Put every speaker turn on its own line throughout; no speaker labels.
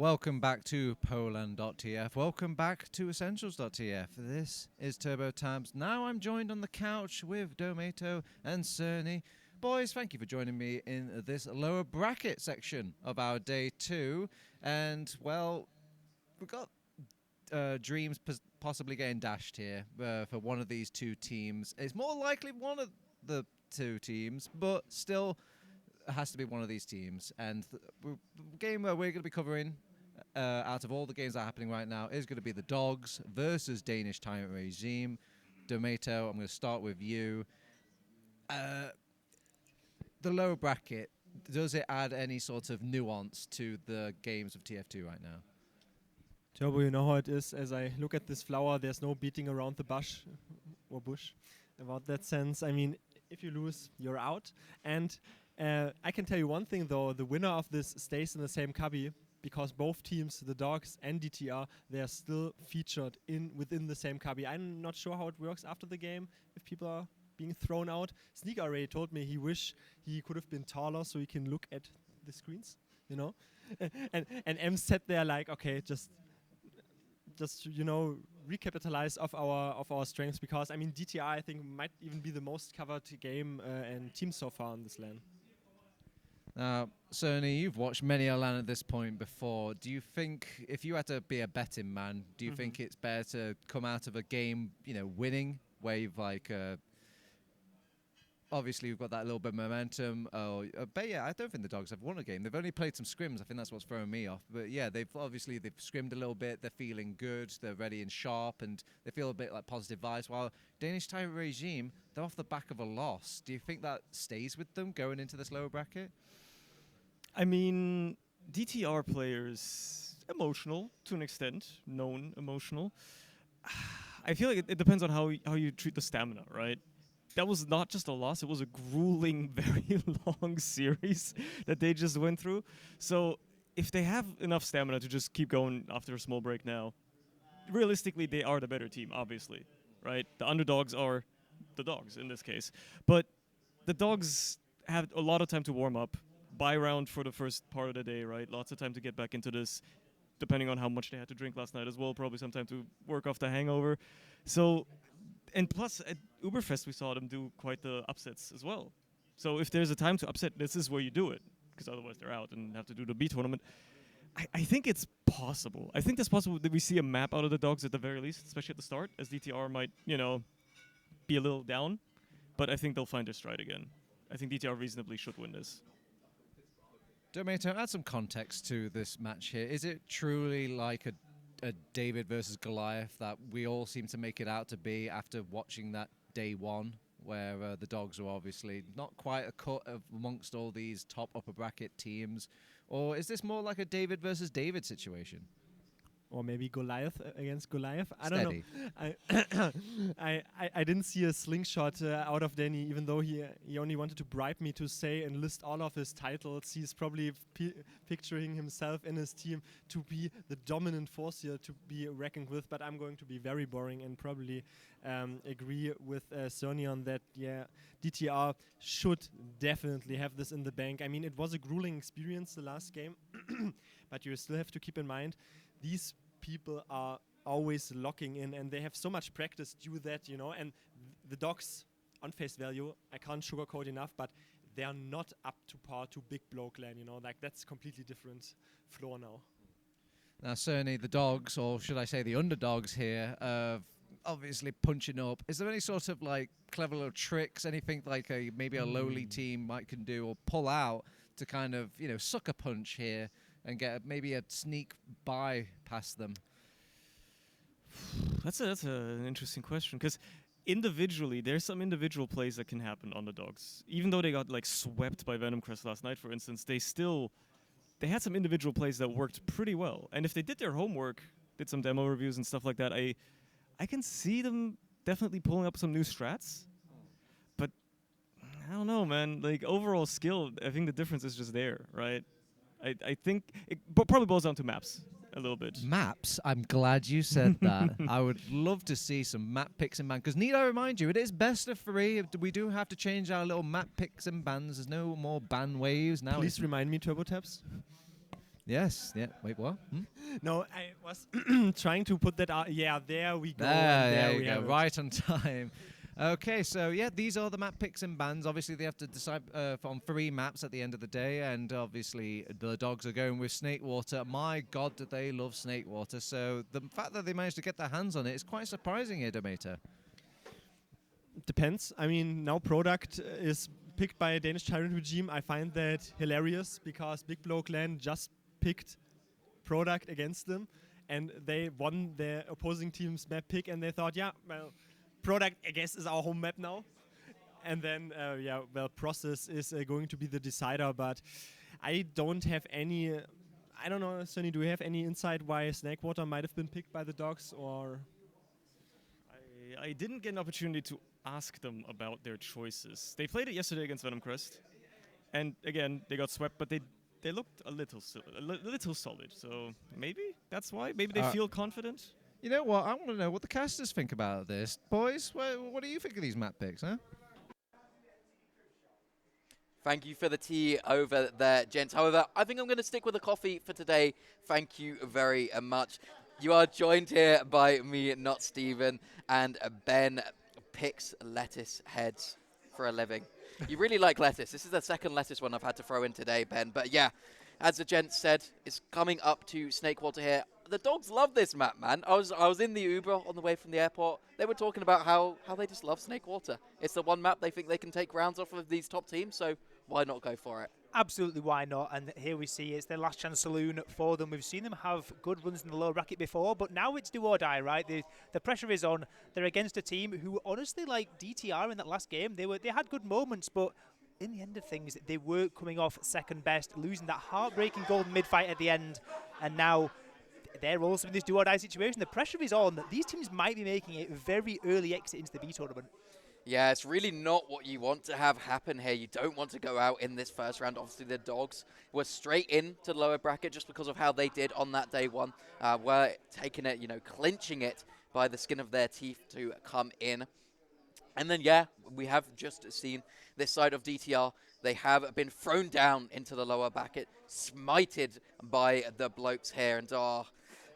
Welcome back to poLANd.tf. Welcome back to Essentials.tf. This is Turbo Tabs. Now I'm joined on the couch with Domaytoe and Surny. Boys, thank you for joining me in this lower bracket section of our day 2. And, well, we've got dreams possibly getting dashed here for one of these two teams. It's more likely one of the two teams, but still it has to be one of these teams. And the game where we're going to be covering out of all the games that are happening right now is going to be the Dogs versus Danish Tyrant regime. Domaytoe, I'm going to start with you. The lower bracket, does it add any sort of nuance to the games of TF2 right now?
Turbo, you know how it is. As I look at this flower, there's no beating around the bush or bush about that sense. I mean, if you lose, you're out. And I can tell you one thing, though. The winner of this stays in the same cubby because both teams, the Dogs and DTR, they are still featured within the same cubby. I'm not sure how it works after the game, if people are being thrown out. Sneak already told me he wish he could have been taller so he can look at the screens, you know. and M sat there like, okay, just you know, recapitalize of our strengths, because I mean DTR I think might even be the most covered game and team so far on this LAN.
Now, Surny, you've watched many a LAN at this point before. Do you think, if you had to be a betting man, do you think it's better to come out of a game, you know, winning, where you've like, obviously you've got that little bit of momentum, but yeah, I don't think the Dogs have won a game. They've only played some scrims. I think that's what's throwing me off. But yeah, they've scrimmed a little bit. They're feeling good. They're ready and sharp, and they feel a bit like positive vibes. While Danish Tyrant regime, they're off the back of a loss. Do you think that stays with them going into this lower bracket?
I mean, DTR players, emotional to an extent, known emotional. I feel like it depends on how you treat the stamina, right? That was not just a loss, it was a grueling, very long series that they just went through. So if they have enough stamina to just keep going after a small break now, realistically, they are the better team, obviously, right? The underdogs are the Dogs in this case. But the Dogs have a lot of time to warm up, buy round for the first part of the day, right? Lots of time to get back into this, depending on how much they had to drink last night as well, probably some time to work off the hangover. So, and plus, at Uberfest, we saw them do quite the upsets as well. So if there's a time to upset, this is where you do it, because otherwise they're out and have to do the B tournament. I think it's possible. I think it's possible that we see a map out of the Dogs at the very least, especially at the start, as DTR might, you know, be a little down. But I think they'll find their stride again. I think DTR reasonably should win this.
Domaytoe, add some context to this match here. Is it truly like a David versus Goliath that we all seem to make it out to be after watching that day 1, where the Dogs were obviously not quite a cut amongst all these top upper bracket teams? Or is this more like a David versus David situation?
Or maybe Goliath against Goliath. I
Steady.
don't know. I didn't see a slingshot out of Danny, even though he only wanted to bribe me to say and list all of his titles. He's probably picturing himself and his team to be the dominant force here to be reckoned with. But I'm going to be very boring and probably agree with Surny on that. Yeah, DTR should definitely have this in the bank. I mean, it was a grueling experience the last game, but you still have to keep in mind these people are always locking in, and they have so much practice due that, you know, and the Dogs, on face value, I can't sugarcoat enough, but they are not up to par to Big Blow Clan, you know, like that's completely different floor now.
Now, Surny, the Dogs, or should I say the underdogs here, obviously punching up. Is there any sort of like clever little tricks, anything like maybe a lowly team can do or pull out to kind of, you know, sucker punch here and get maybe a sneak by past them?
That's an interesting question, because individually, there's some individual plays that can happen on the Dogs. Even though they got like swept by Venom Crest last night, for instance, they had some individual plays that worked pretty well. And if they did their homework, did some demo reviews and stuff like that, I can see them definitely pulling up some new strats. But I don't know, man. Like overall skill, I think the difference is just there, right? I think it probably boils down to maps a little bit.
Maps? I'm glad you said that. I would love to see some map picks and bans. Because need I remind you, it is best of 3. We do have to change our little map picks and bans. There's no more ban waves now.
Please remind me, Turbo Tabs.
Yes. Yeah. Wait. What?
No, I was trying to put that out. Yeah, there we go.
There you
we
go.
have it.
Right on time. Okay, so yeah, these are the map picks and bans. Obviously, they have to decide on 3 maps at the end of the day, and obviously the dogs are going with Snakewater. My God, do they love Snakewater? So the fact that they managed to get their hands on it is quite surprising here, Domaytoe.
Depends. I mean, now product is picked by a Danish Tyrant regime. I find that hilarious because Big Blow Clan just picked product against them, and they won their opposing team's map pick, and they thought, yeah, well, product, I guess, is our home map now. And then, yeah, well, process is going to be the decider, but I don't have any... I don't know, Surny, do we have any insight why Snakewater might have been picked by the dogs, or...
I didn't get an opportunity to ask them about their choices. They played it yesterday against Venom Crest, and again, they got swept, but they looked a little solid, so maybe that's why. Maybe they feel confident.
You know what? I want to know what the casters think about this. Boys, what do you think of these map picks, huh?
Thank you for the tea over there, gents. However, I think I'm going to stick with the coffee for today. Thank you very much. You are joined here by me, not Steven, and Ben picks lettuce heads for a living. You really like lettuce. This is the second lettuce one I've had to throw in today, Ben. But yeah, as the gent said, it's coming up to Snakewater here. The dogs love this map, man. I was in the Uber on the way from the airport. They were talking about how they just love Snakewater. It's the one map they think they can take rounds off of these top teams, so why not go for it?
Absolutely, why not? And here we see it's their last chance saloon for them. We've seen them have good runs in the lower bracket before, but now it's do or die, right? The pressure is on. They're against a team who, honestly, like DTR in that last game, they had good moments, but in the end of things, they were coming off second best, losing that heartbreaking golden mid fight at the end, and now they're also in this do or die situation. The pressure is on. These teams might be making a very early exit into the B tournament.
Yeah, it's really not what you want to have happen here. You don't want to go out in this first round. Obviously, the dogs were straight into the lower bracket just because of how they did on that day one. Were taking it, clinching it by the skin of their teeth to come in. And then, yeah, we have just seen this side of DTR. They have been thrown down into the lower bracket, smited by the blokes here. And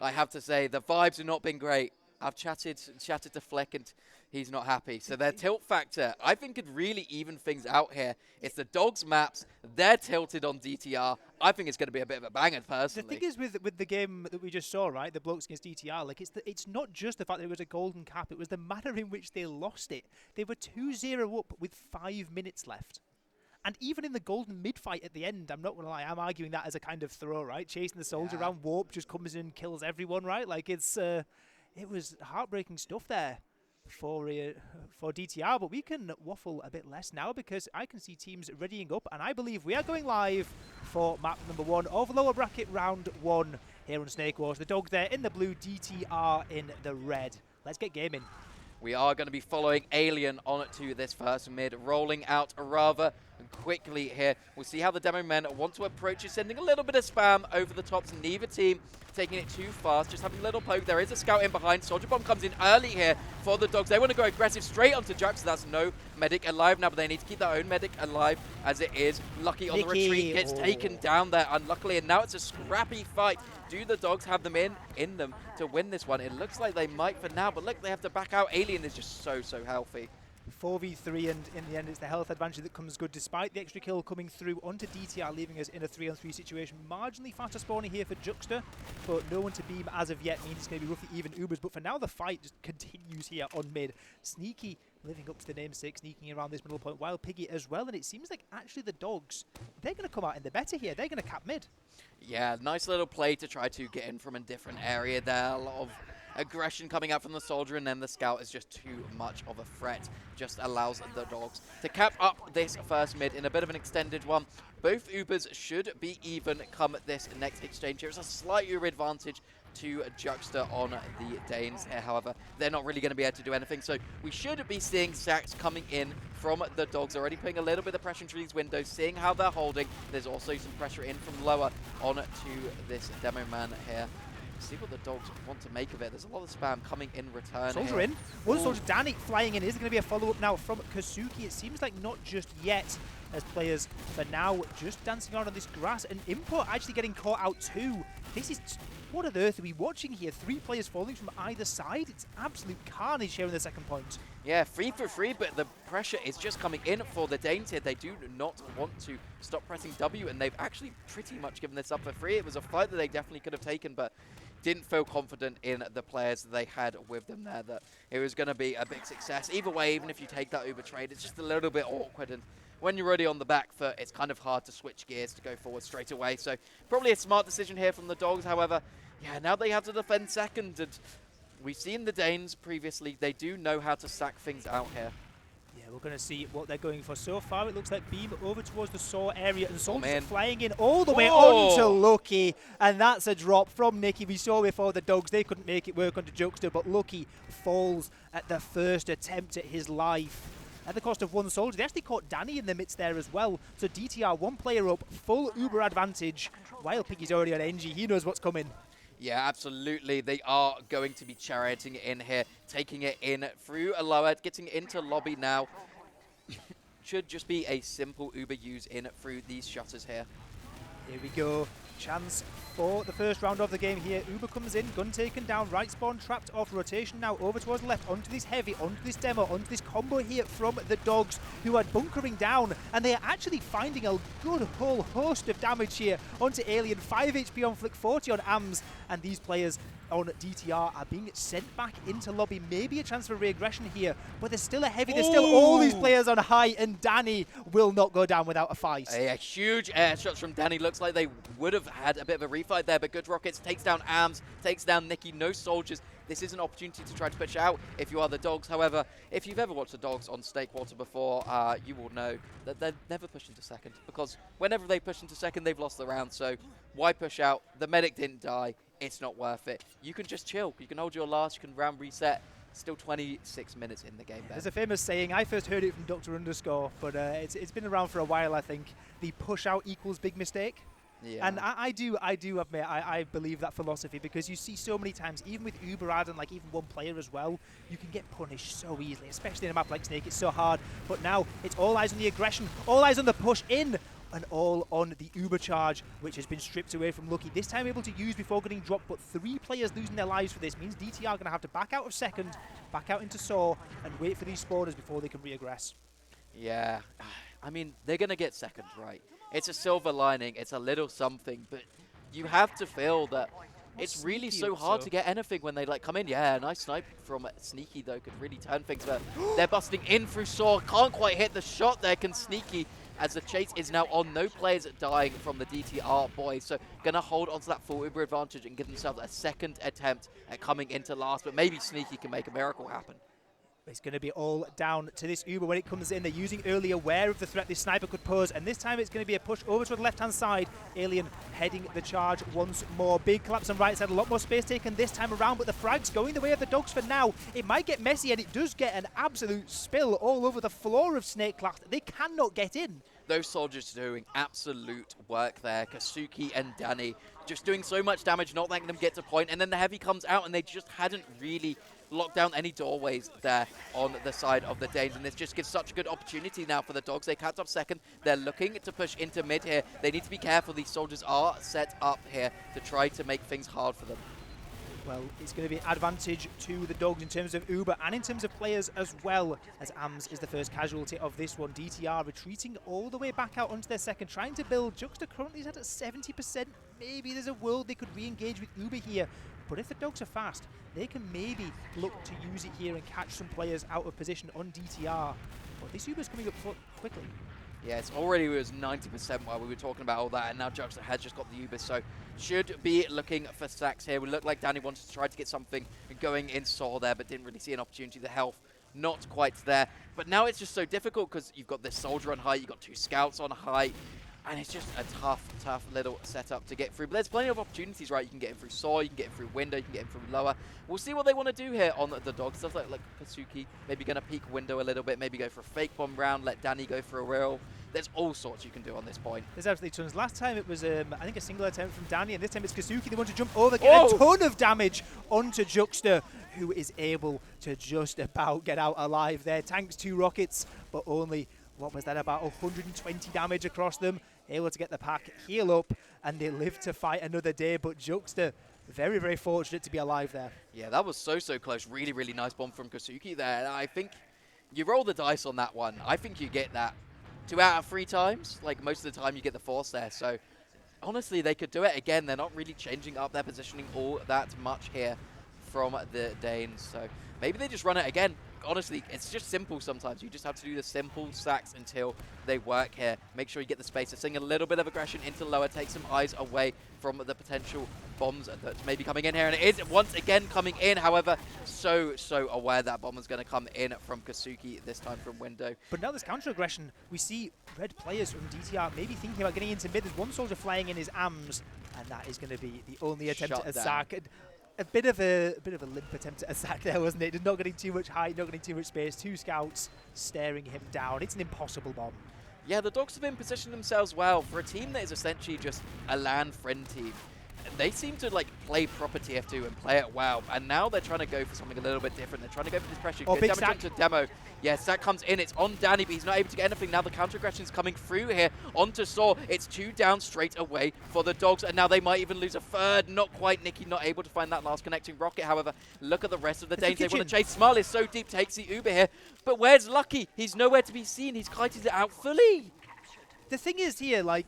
I have to say, the vibes have not been great. I've chatted to Fleck, and he's not happy. So their tilt factor, I think, could really even things out here. It's the dogs' maps. They're tilted on DTR. I think it's going to be a bit of a banger, personally.
The thing is with the game that we just saw, right, the blokes against DTR, like it's not just the fact that it was a golden cap. It was the manner in which they lost it. They were 2-0 up with 5 minutes left. And even in the golden mid-fight at the end, I'm not going to lie, I'm arguing that as a kind of throw, right? Chasing the soldier around, Warp just comes in and kills everyone, right? Like, it was heartbreaking stuff there for DTR, but we can waffle a bit less now because I can see teams readying up, and I believe we are going live for map number 1 of lower bracket round 1 here on Snakewater. The dogs there in the blue, DTR in the red. Let's get gaming.
We are going to be following Alien on to this first mid, rolling out rather quickly here. We'll see how the demo men want to approach it, sending a little bit of spam over the tops. Neither team taking it too fast, just having a little poke. There is a scout in behind. Soldier Bomb comes in early here for the dogs. They want to go aggressive straight onto Jux, so that's no medic alive now, but they need to keep their own medic alive as it is. Lucky on the retreat, gets taken down there, unluckily, and now it's a scrappy fight. Do the dogs have them in them to win this one? It looks like they might for now, but look, they have to back out. Alien is just so healthy.
4v3, and in the end it's the health advantage that comes good despite the extra kill coming through onto DTR, leaving us in a 3-on-3 situation. Marginally faster spawning here for Juxta, but no one to beam as of yet means it's going to be roughly even Ubers. But for now, the fight just continues here on mid. Sneaky living up to the namesake, sneaking around this middle point, while Piggy as well, and it seems like actually the dogs, they're going to come out in the better here. They're going to cap mid.
Yeah, nice little play to try to get in from a different area there. A lot of aggression coming out from the soldier, and then the scout is just too much of a threat. Just allows the dogs to cap up this first mid in a bit of an extended one. Both Ubers should be even come this next exchange here. It's a slight Uber advantage to Juxta on the Danes here. However, they're not really going to be able to do anything, so we should be seeing sacks coming in from the dogs, already putting a little bit of pressure into these windows, seeing how they're holding. There's also some pressure in from lower on to this demo man here. See what the dogs want to make of it. There's a lot of spam coming in return.
Soldier in. One soldier, Danny flying in. Is there going to be a follow-up now from Kazuki? It seems like not just yet. as players for now just dancing around on this grass, and Import actually getting caught out too. This is, what on earth are we watching here? 3 players falling from either side. It's absolute carnage here in the second point.
Yeah, 3 for 3, but the pressure is just coming in for the Danes here. They do not want to stop pressing W, and they've actually pretty much given this up for free. It was a fight that they definitely could have taken, but didn't feel confident in the players that they had with them there, that it was going to be a big success. Either way, even if you take that Uber trade, it's just a little bit awkward, and when you're already on the back foot, it's kind of hard to switch gears to go forward straight away. So probably a smart decision here from the Dogs. However, yeah, now they have to defend second, and we've seen the Danes previously. They do know how to sack things out here.
Yeah, we're going to see what they're going for. So far, it looks like Beam over towards the Saw area, and Soldiers flying in all the way onto Lucky, and that's a drop from Nicky. We saw before the Dogs, they couldn't make it work onto Jokester, but Lucky falls at the first attempt at his life. At the cost of 1 soldier. They actually caught Danny in the midst there as well. So DTR, 1 player up, full Uber advantage, while Piggy's already on NG. He knows what's coming.
Yeah, absolutely. They are going to be charioting it in here, taking it in through a lower, getting into lobby now. Should just be a simple Uber use in through these shutters here.
Here we go. Chance for the first round of the game here. Uber comes in, gun taken down, right spawn trapped off, rotation now over towards the left, onto this heavy, onto this demo, onto this combo here from the Dogs, who are bunkering down, and they are actually finding a good whole host of damage here onto Alien. 5 HP on Flick, 40 on AMS, and these players on DTR are being sent back into lobby. Maybe a chance for regression here, but there's still a heavy. There's still all these players on high, and Danny will not go down without a fight.
A huge air shots from Danny. Looks like they would have had a bit of a refight there, but good rockets. Takes down AMS, takes down Nicky. No soldiers. This is an opportunity to try to push out if you are the Dogs. However, if you've ever watched the Dogs on Snakewater before, you will know that they're never pushed into second, because whenever they push into second, they've lost the round. So why push out? The medic didn't die. It's not worth it. You can just chill. You can hold your last. You can round reset. Still 26 minutes in the game.
There's a famous saying. I first heard it from Dr. Underscore, but it's been around for a while, I think. The push out equals big mistake.
Yeah.
And I do admit, I believe that philosophy, because you see so many times, even with Uber ad and like even 1 player as well, you can get punished so easily, especially in a map like Snake. It's so hard. But now it's all eyes on the aggression, all eyes on the push in, and all on the Uber charge, which has been stripped away from Lucky. This time able to use before getting dropped, but 3 players losing their lives for this means DTR are going to have to back out of second, back out into Saw, and wait for these spawners before they can reaggress.
Yeah, I mean, they're going to get second, right? It's a silver lining. It's a little something, but you have to feel that it's really so hard to get anything when they like come in. Yeah, nice snipe from Sneaky though, could really turn things, but they're busting in through Saw. Can't quite hit the shot there. Can Sneaky, as the chase is now on. No players dying from the DTR boys, so going to hold onto that full Uber advantage and give themselves a second attempt at coming into last, but maybe Sneaky can make a miracle happen.
It's going to be all down to this Uber when it comes in. They're using early, aware of the threat this sniper could pose, and this time it's going to be a push over to the left-hand side. Alien heading the charge once more. Big collapse on right side, a lot more space taken this time around, but the frag's going the way of the Dogs for now. It might get messy, and it does get an absolute spill all over the floor of Snakeclass. They cannot get in.
Those soldiers are doing absolute work there. Kasuki and Danny just doing so much damage, not letting them get to point, and then the heavy comes out, and they just hadn't really locked down any doorways there on the side of the Danes, and this just gives such a good opportunity now for the Dogs. They catch up second. They're looking to push into mid here. They need to be careful. These soldiers are set up here to try to make things hard for them.
Well, it's going to be an advantage to the Dogs in terms of Uber and in terms of players as well, as AMS is the first casualty of this one. DTR retreating all the way back out onto their second, trying to build. Juxta currently is at 70%. Maybe there's a world they could re-engage with Uber here. But if the Dogs are fast, they can maybe look to use it here and catch some players out of position on DTR. But this Uber's coming up quickly.
Yeah, it's already was 90% while we were talking about all that, and now Juxta has just got the Uber, so should be looking for stacks here. We look like Danny wanted to try to get something going in Saw there, but didn't really see an opportunity. The health not quite there. But now it's just so difficult because you've got this soldier on high, you've got 2 scouts on high, and it's just a tough little setup to get through. But there's plenty of opportunities, right? You can get in through Saw, you can get in through Window, you can get in through Lower. We'll see what they want to do here on the Dogs. Stuff like Kasuki, maybe going to peek Window a little bit, maybe go for a fake bomb round, let Danny go for a real. There's all sorts you can do on this point.
There's absolutely tons. Last time it was, I think, a single attempt from Danny, and this time it's Kasuki. They want to jump over, get a ton of damage onto Juxta, who is able to just about get out alive there. Tanks 2 rockets, but only What was that, about 120 damage across them, able to get the pack, heal up, and they live to fight another day. But Juxta, very, very fortunate to be alive there.
Yeah, that was so close. Really, really nice bomb from Kosuki there. I think you roll the dice on that one. I think you get that 2 out of 3 times. Like, most of the time you get the force there. So, honestly, they could do it again. They're not really changing up their positioning all that much here from the Danes. So, maybe they just run it again. Honestly, it's just simple sometimes. You just have to do the simple stacks until they work here. Make sure you get the space. They're seeing a little bit of aggression into lower, take some eyes away from the potential bombs that's maybe coming in here. And it is once again coming in. However, so aware that bomb is going to come in from Kosuki, this time from window.
But now there's counter-aggression. We see red players from DTR maybe thinking about getting into mid. There's one soldier flying in his AMS, and that is going to be the only attempt
Shut
at a
down.
sack. A bit of a limp attempt at a sack there, wasn't it? Not getting too much height, not getting too much space. 2 scouts staring him down. It's an impossible bomb.
Yeah, the Dogs have been positioning themselves well for a team that is essentially just a LAN friend team. They seem to like play proper TF2 and play it well, and now they're trying to go for something a little bit different. They're trying to go for this pressure.
Oh,
Good
big
damage
stack.
onto Demo. Yes, that comes in. It's on Danny, but he's not able to get anything. Now the counter aggression is coming through here onto Saw. It's 2 down straight away for the Dogs, and now they might even lose a third. Not quite. Nicky not able to find that last connecting rocket. However, look at the rest of the
It's the
Danes. They want to
kitchen.
chase. Smile is so deep, takes the Uber here. But where's Lucky? He's nowhere to be seen. He's kited it out fully.
The thing is here, like,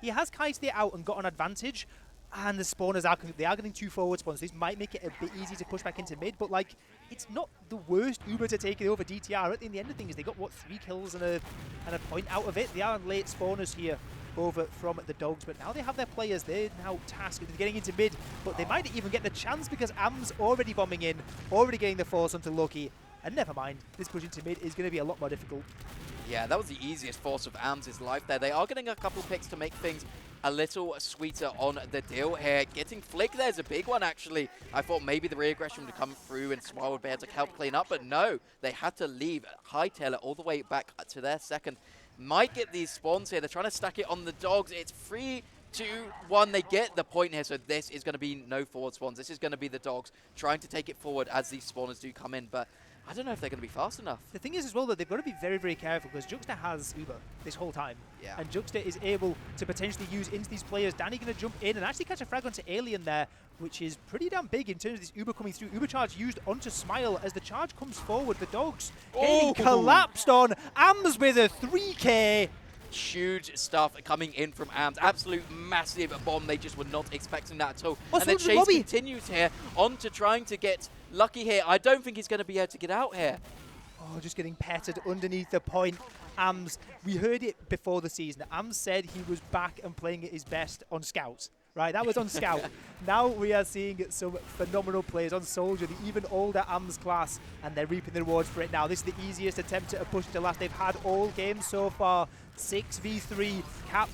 he has kited it out and got an advantage, and the spawners they are getting 2 forward spawns. This might make it a bit easy to push back into mid, but like, it's not the worst Uber to take it over DTR. At the end of things, they got what, 3 kills and a point out of it. They are late spawners here over from the Dogs, but now they have their players. They're now tasked with getting into mid, but they might even get the chance because Am's already bombing in, already getting the force onto Lucky. And never mind, this push into mid is going to be a lot more difficult.
Yeah, that was the easiest force of AMS' life there. They are getting a couple picks to make things a little sweeter on the deal here. Getting Flick there's a big one, actually. I thought maybe the re-aggression would come through and Smile would be able to help clean up, but no. They had to leave Hightail it all the way back to their second. Might get these spawns here. They're trying to stack it on the Dogs. It's 3, 2, 1. They get the point here, so this is going to be no forward spawns. This is going to be the Dogs trying to take it forward as these spawners do come in, but I don't know if they're going to be fast enough.
The thing is as well that they've got to be very, very careful because Juxta has Uber this whole time.
Yeah.
And Juxta is able to potentially use into these players. Danny going to jump in and actually catch a frag onto Alien there, which is pretty damn big in terms of this Uber coming through. Uber charge used onto Smile as the charge comes forward. The Dogs getting collapsed on. Ams with a 3K.
Huge stuff coming in from AMS. Absolute massive bomb. They just were not expecting that at all.
Oh,
and then
Soldier
Chase
Bobby.
continues here on to trying to get Lucky here. I don't think he's going to be able to get out here.
Oh, just getting petted underneath the point. Ams, we heard it before the season. Ams said he was back and playing at his best on Scout. Right, that was on Scout. Now we are seeing some phenomenal players on Soldier, the even older AMS class, and they're reaping the rewards for it now. This is the easiest attempt at a push to last they've had all games so far. 6v3, Cap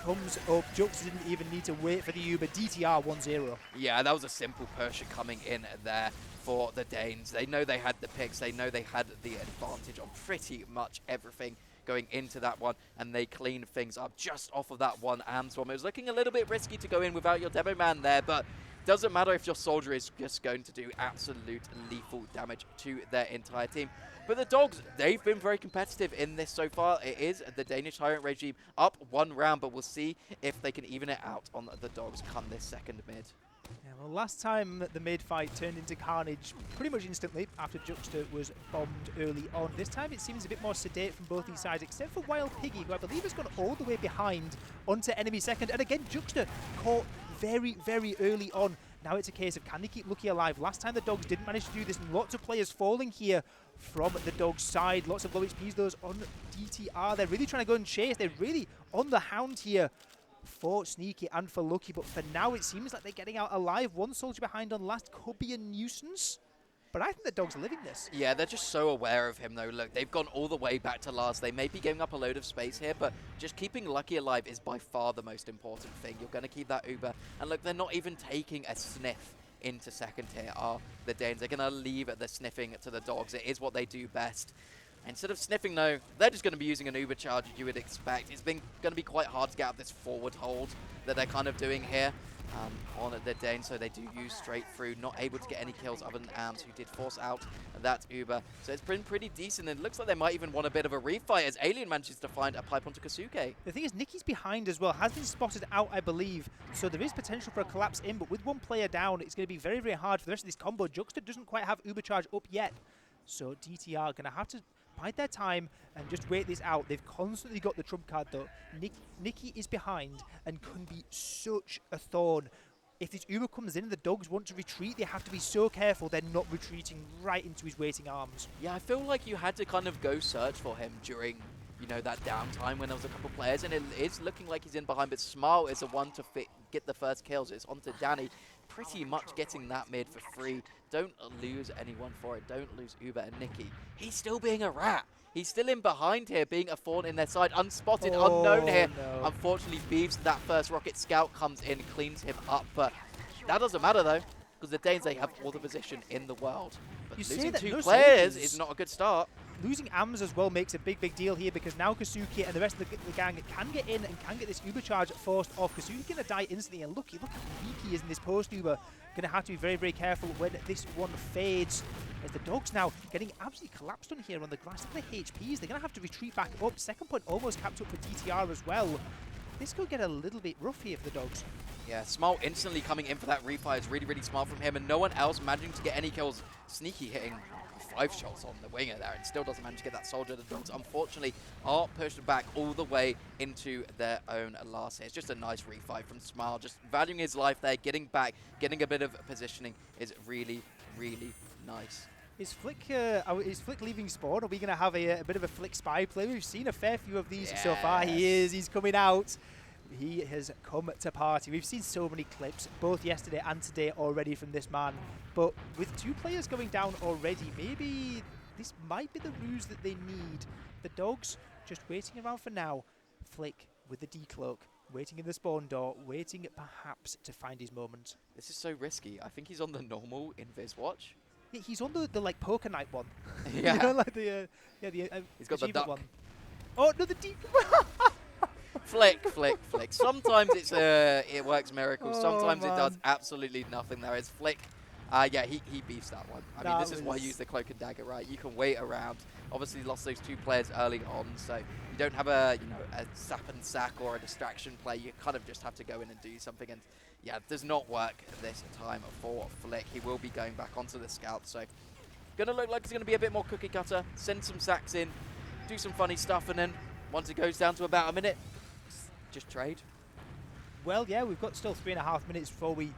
comes up. Jux didn't even need to wait for the Uber. DTR 1-0.
Yeah, that was a simple push coming in there for the Danes. They know they had the picks. They know they had the advantage on pretty much everything going into that one, and they clean things up just off of that one AMS bomb. It was looking a little bit risky to go in without your demo man there, but doesn't matter if your soldier is just going to do absolute lethal damage to their entire team. But the Dogs, they've been very competitive in this so far. It is the Danish Tyrant regime up 1 round, but we'll see if they can even it out on the Dogs come this second mid.
Yeah, well, last time the mid fight turned into carnage pretty much instantly after Juxta was bombed early on. This time it seems a bit more sedate from both these sides, except for Wild Piggy, who I believe has gone all the way behind onto enemy second. And again, Juxta caught very, very early on. Now it's a case of can they keep Lucky alive? Last time the Dogs didn't manage to do this, and lots of players falling here from the Dogs side. Lots of low HPs, those on DTR. They're really trying to go and chase. They're really on the hound here for Sneaky and for Lucky, but for now it seems like they're getting out alive. One soldier behind on last could be a nuisance, but I think the Dogs are living this.
Yeah, they're just so aware of him, though. Look, they've gone all the way back to last. They may be giving up a load of space here, but just keeping Lucky alive is by far the most important thing. You're going to keep that Uber. And look, they're not even taking a sniff into second here, are the Danes. They're going to leave the sniffing to the Dogs. It is what they do best. Instead of sniffing, though, they're just going to be using an Uber charge, you would expect. It's been going to be quite hard to get out this forward hold that they're kind of doing here. on the Dane, so they do use straight through, not able to get any kills other than Ams, who did force out that Uber. So it's been pretty decent, and it looks like they might even want a bit of a refight as Alien manages to find a pipe onto Kasuke.
The thing is, Nicky's behind as well, has been spotted out, I believe, so there is potential for a collapse in, but with one player down, it's going to be very, very hard for the rest of this combo. Juxta doesn't quite have Uber charge up yet, so DTR are going to have to bide their time and just wait this out. They've constantly got the trump card though. Nicky is behind and can be such a thorn. If this Uber comes in and the dogs want to retreat, they have to be so careful they're not retreating right into his waiting arms.
Yeah, I feel like you had to kind of go search for him during, you know, that downtime when there was a couple players, and it is looking like he's in behind, but Smile is the one to get the first kills. It's onto Danny, pretty much getting that mid for free. Don't lose anyone for it. Don't lose Uber and Nicky. He's still being a rat. He's still in behind here, being a thorn in their side. Unspotted, unknown here.
No.
Unfortunately, Beeves, that first rocket scout comes in, cleans him up, but that doesn't matter though, because the Danes, they have all the position in the world. But
You say
losing
that
two
no
players
soldiers-
is not a good start.
Losing Ams as well makes a big, big deal here, because now Kasuki and the rest of the gang can get in and can get this Uber charge forced off. Kasuki's going to die instantly, and look how weak he is in this post-Uber. Going to have to be very, very careful when this one fades. As the dogs now getting absolutely collapsed on here on the grass. Look at the HPs. They're going to have to retreat back up. Second point almost capped up for DTR as well. This could get a little bit rough here for the dogs.
Yeah, Smile instantly coming in for that refire is really, really smart from him, and no one else managing to get any kills. Sneaky hitting 5 shots on the winger there and still doesn't manage to get that soldier. The dogs, unfortunately, are pushed back all the way into their own last hit. It's just a nice refight from Smile, just valuing his life there, getting back, getting a bit of positioning is really, really nice.
Is Flick leaving spawn? Are we going to have a bit of a Flick spy play? We've seen a fair few of these so far. He's coming out. He has come to party. We've seen so many clips, both yesterday and today already from this man. But with 2 players going down already, maybe this might be the ruse that they need. The dogs just waiting around for now. Flick with the decloak, waiting in the spawn door, waiting perhaps to find his moment.
This is so risky. I think he's on the normal Invis watch.
Yeah, he's on the like poker night one.
Yeah.
You know, like the
He's got the
achievement
duck.
one. Oh no, the decloak.
Flick. Sometimes it works miracles.
Oh,
Sometimes it does
man.
absolutely nothing. There is Flick. Yeah, he beefs that one. I mean, this is why I use the cloak and dagger, right? You can wait around. Obviously, lost those 2 players early on, so you don't have a sap and sack or a distraction play. You kind of just have to go in and do something. And yeah, it does not work this time for Flick. He will be going back onto the scout, so gonna look like it's gonna be a bit more cookie cutter. Send some sacks in, do some funny stuff, and then once it goes down to about a minute, just trade.
Well, yeah, we've got still 3.5 minutes before we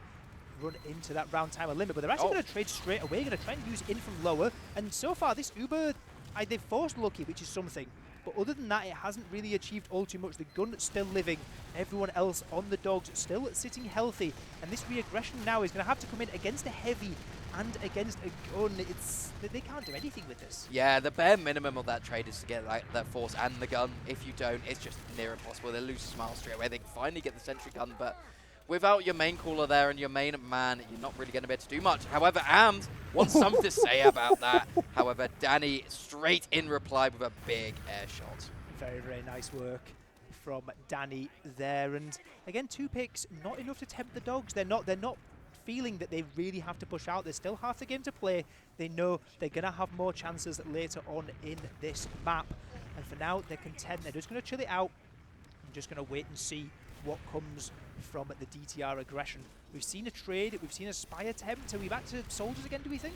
run into that round timer limit, but they're actually going to trade straight away. Going to try and use in from lower, and so far this Uber, they've forced Lucky, which is something. But other than that, it hasn't really achieved all too much. The gun still living, everyone else on the dogs still sitting healthy, and this re-aggression now is going to have to come in against a heavy and against a gun. They can't do anything with this.
Yeah, the bare minimum of that trade is to get like the force and the gun. If you don't, it's just near impossible. They lose Smile straight away. They can finally get the sentry gun, but without your main caller there and your main man, you're not really going to be able to do much. However, Ams wants something to say about that. However, Danny straight in reply with a big air shot.
Very, very nice work from Danny there. And again, 2 picks, not enough to tempt the dogs. They're not feeling that they really have to push out. There's still half the game to play. They know they're going to have more chances later on in this map. And for now, they're content. They're just going to chill it out. I'm just going to wait and see what comes from the DTR aggression. We've seen a trade, we've seen a spy attempt. Are we back to soldiers again, do we think?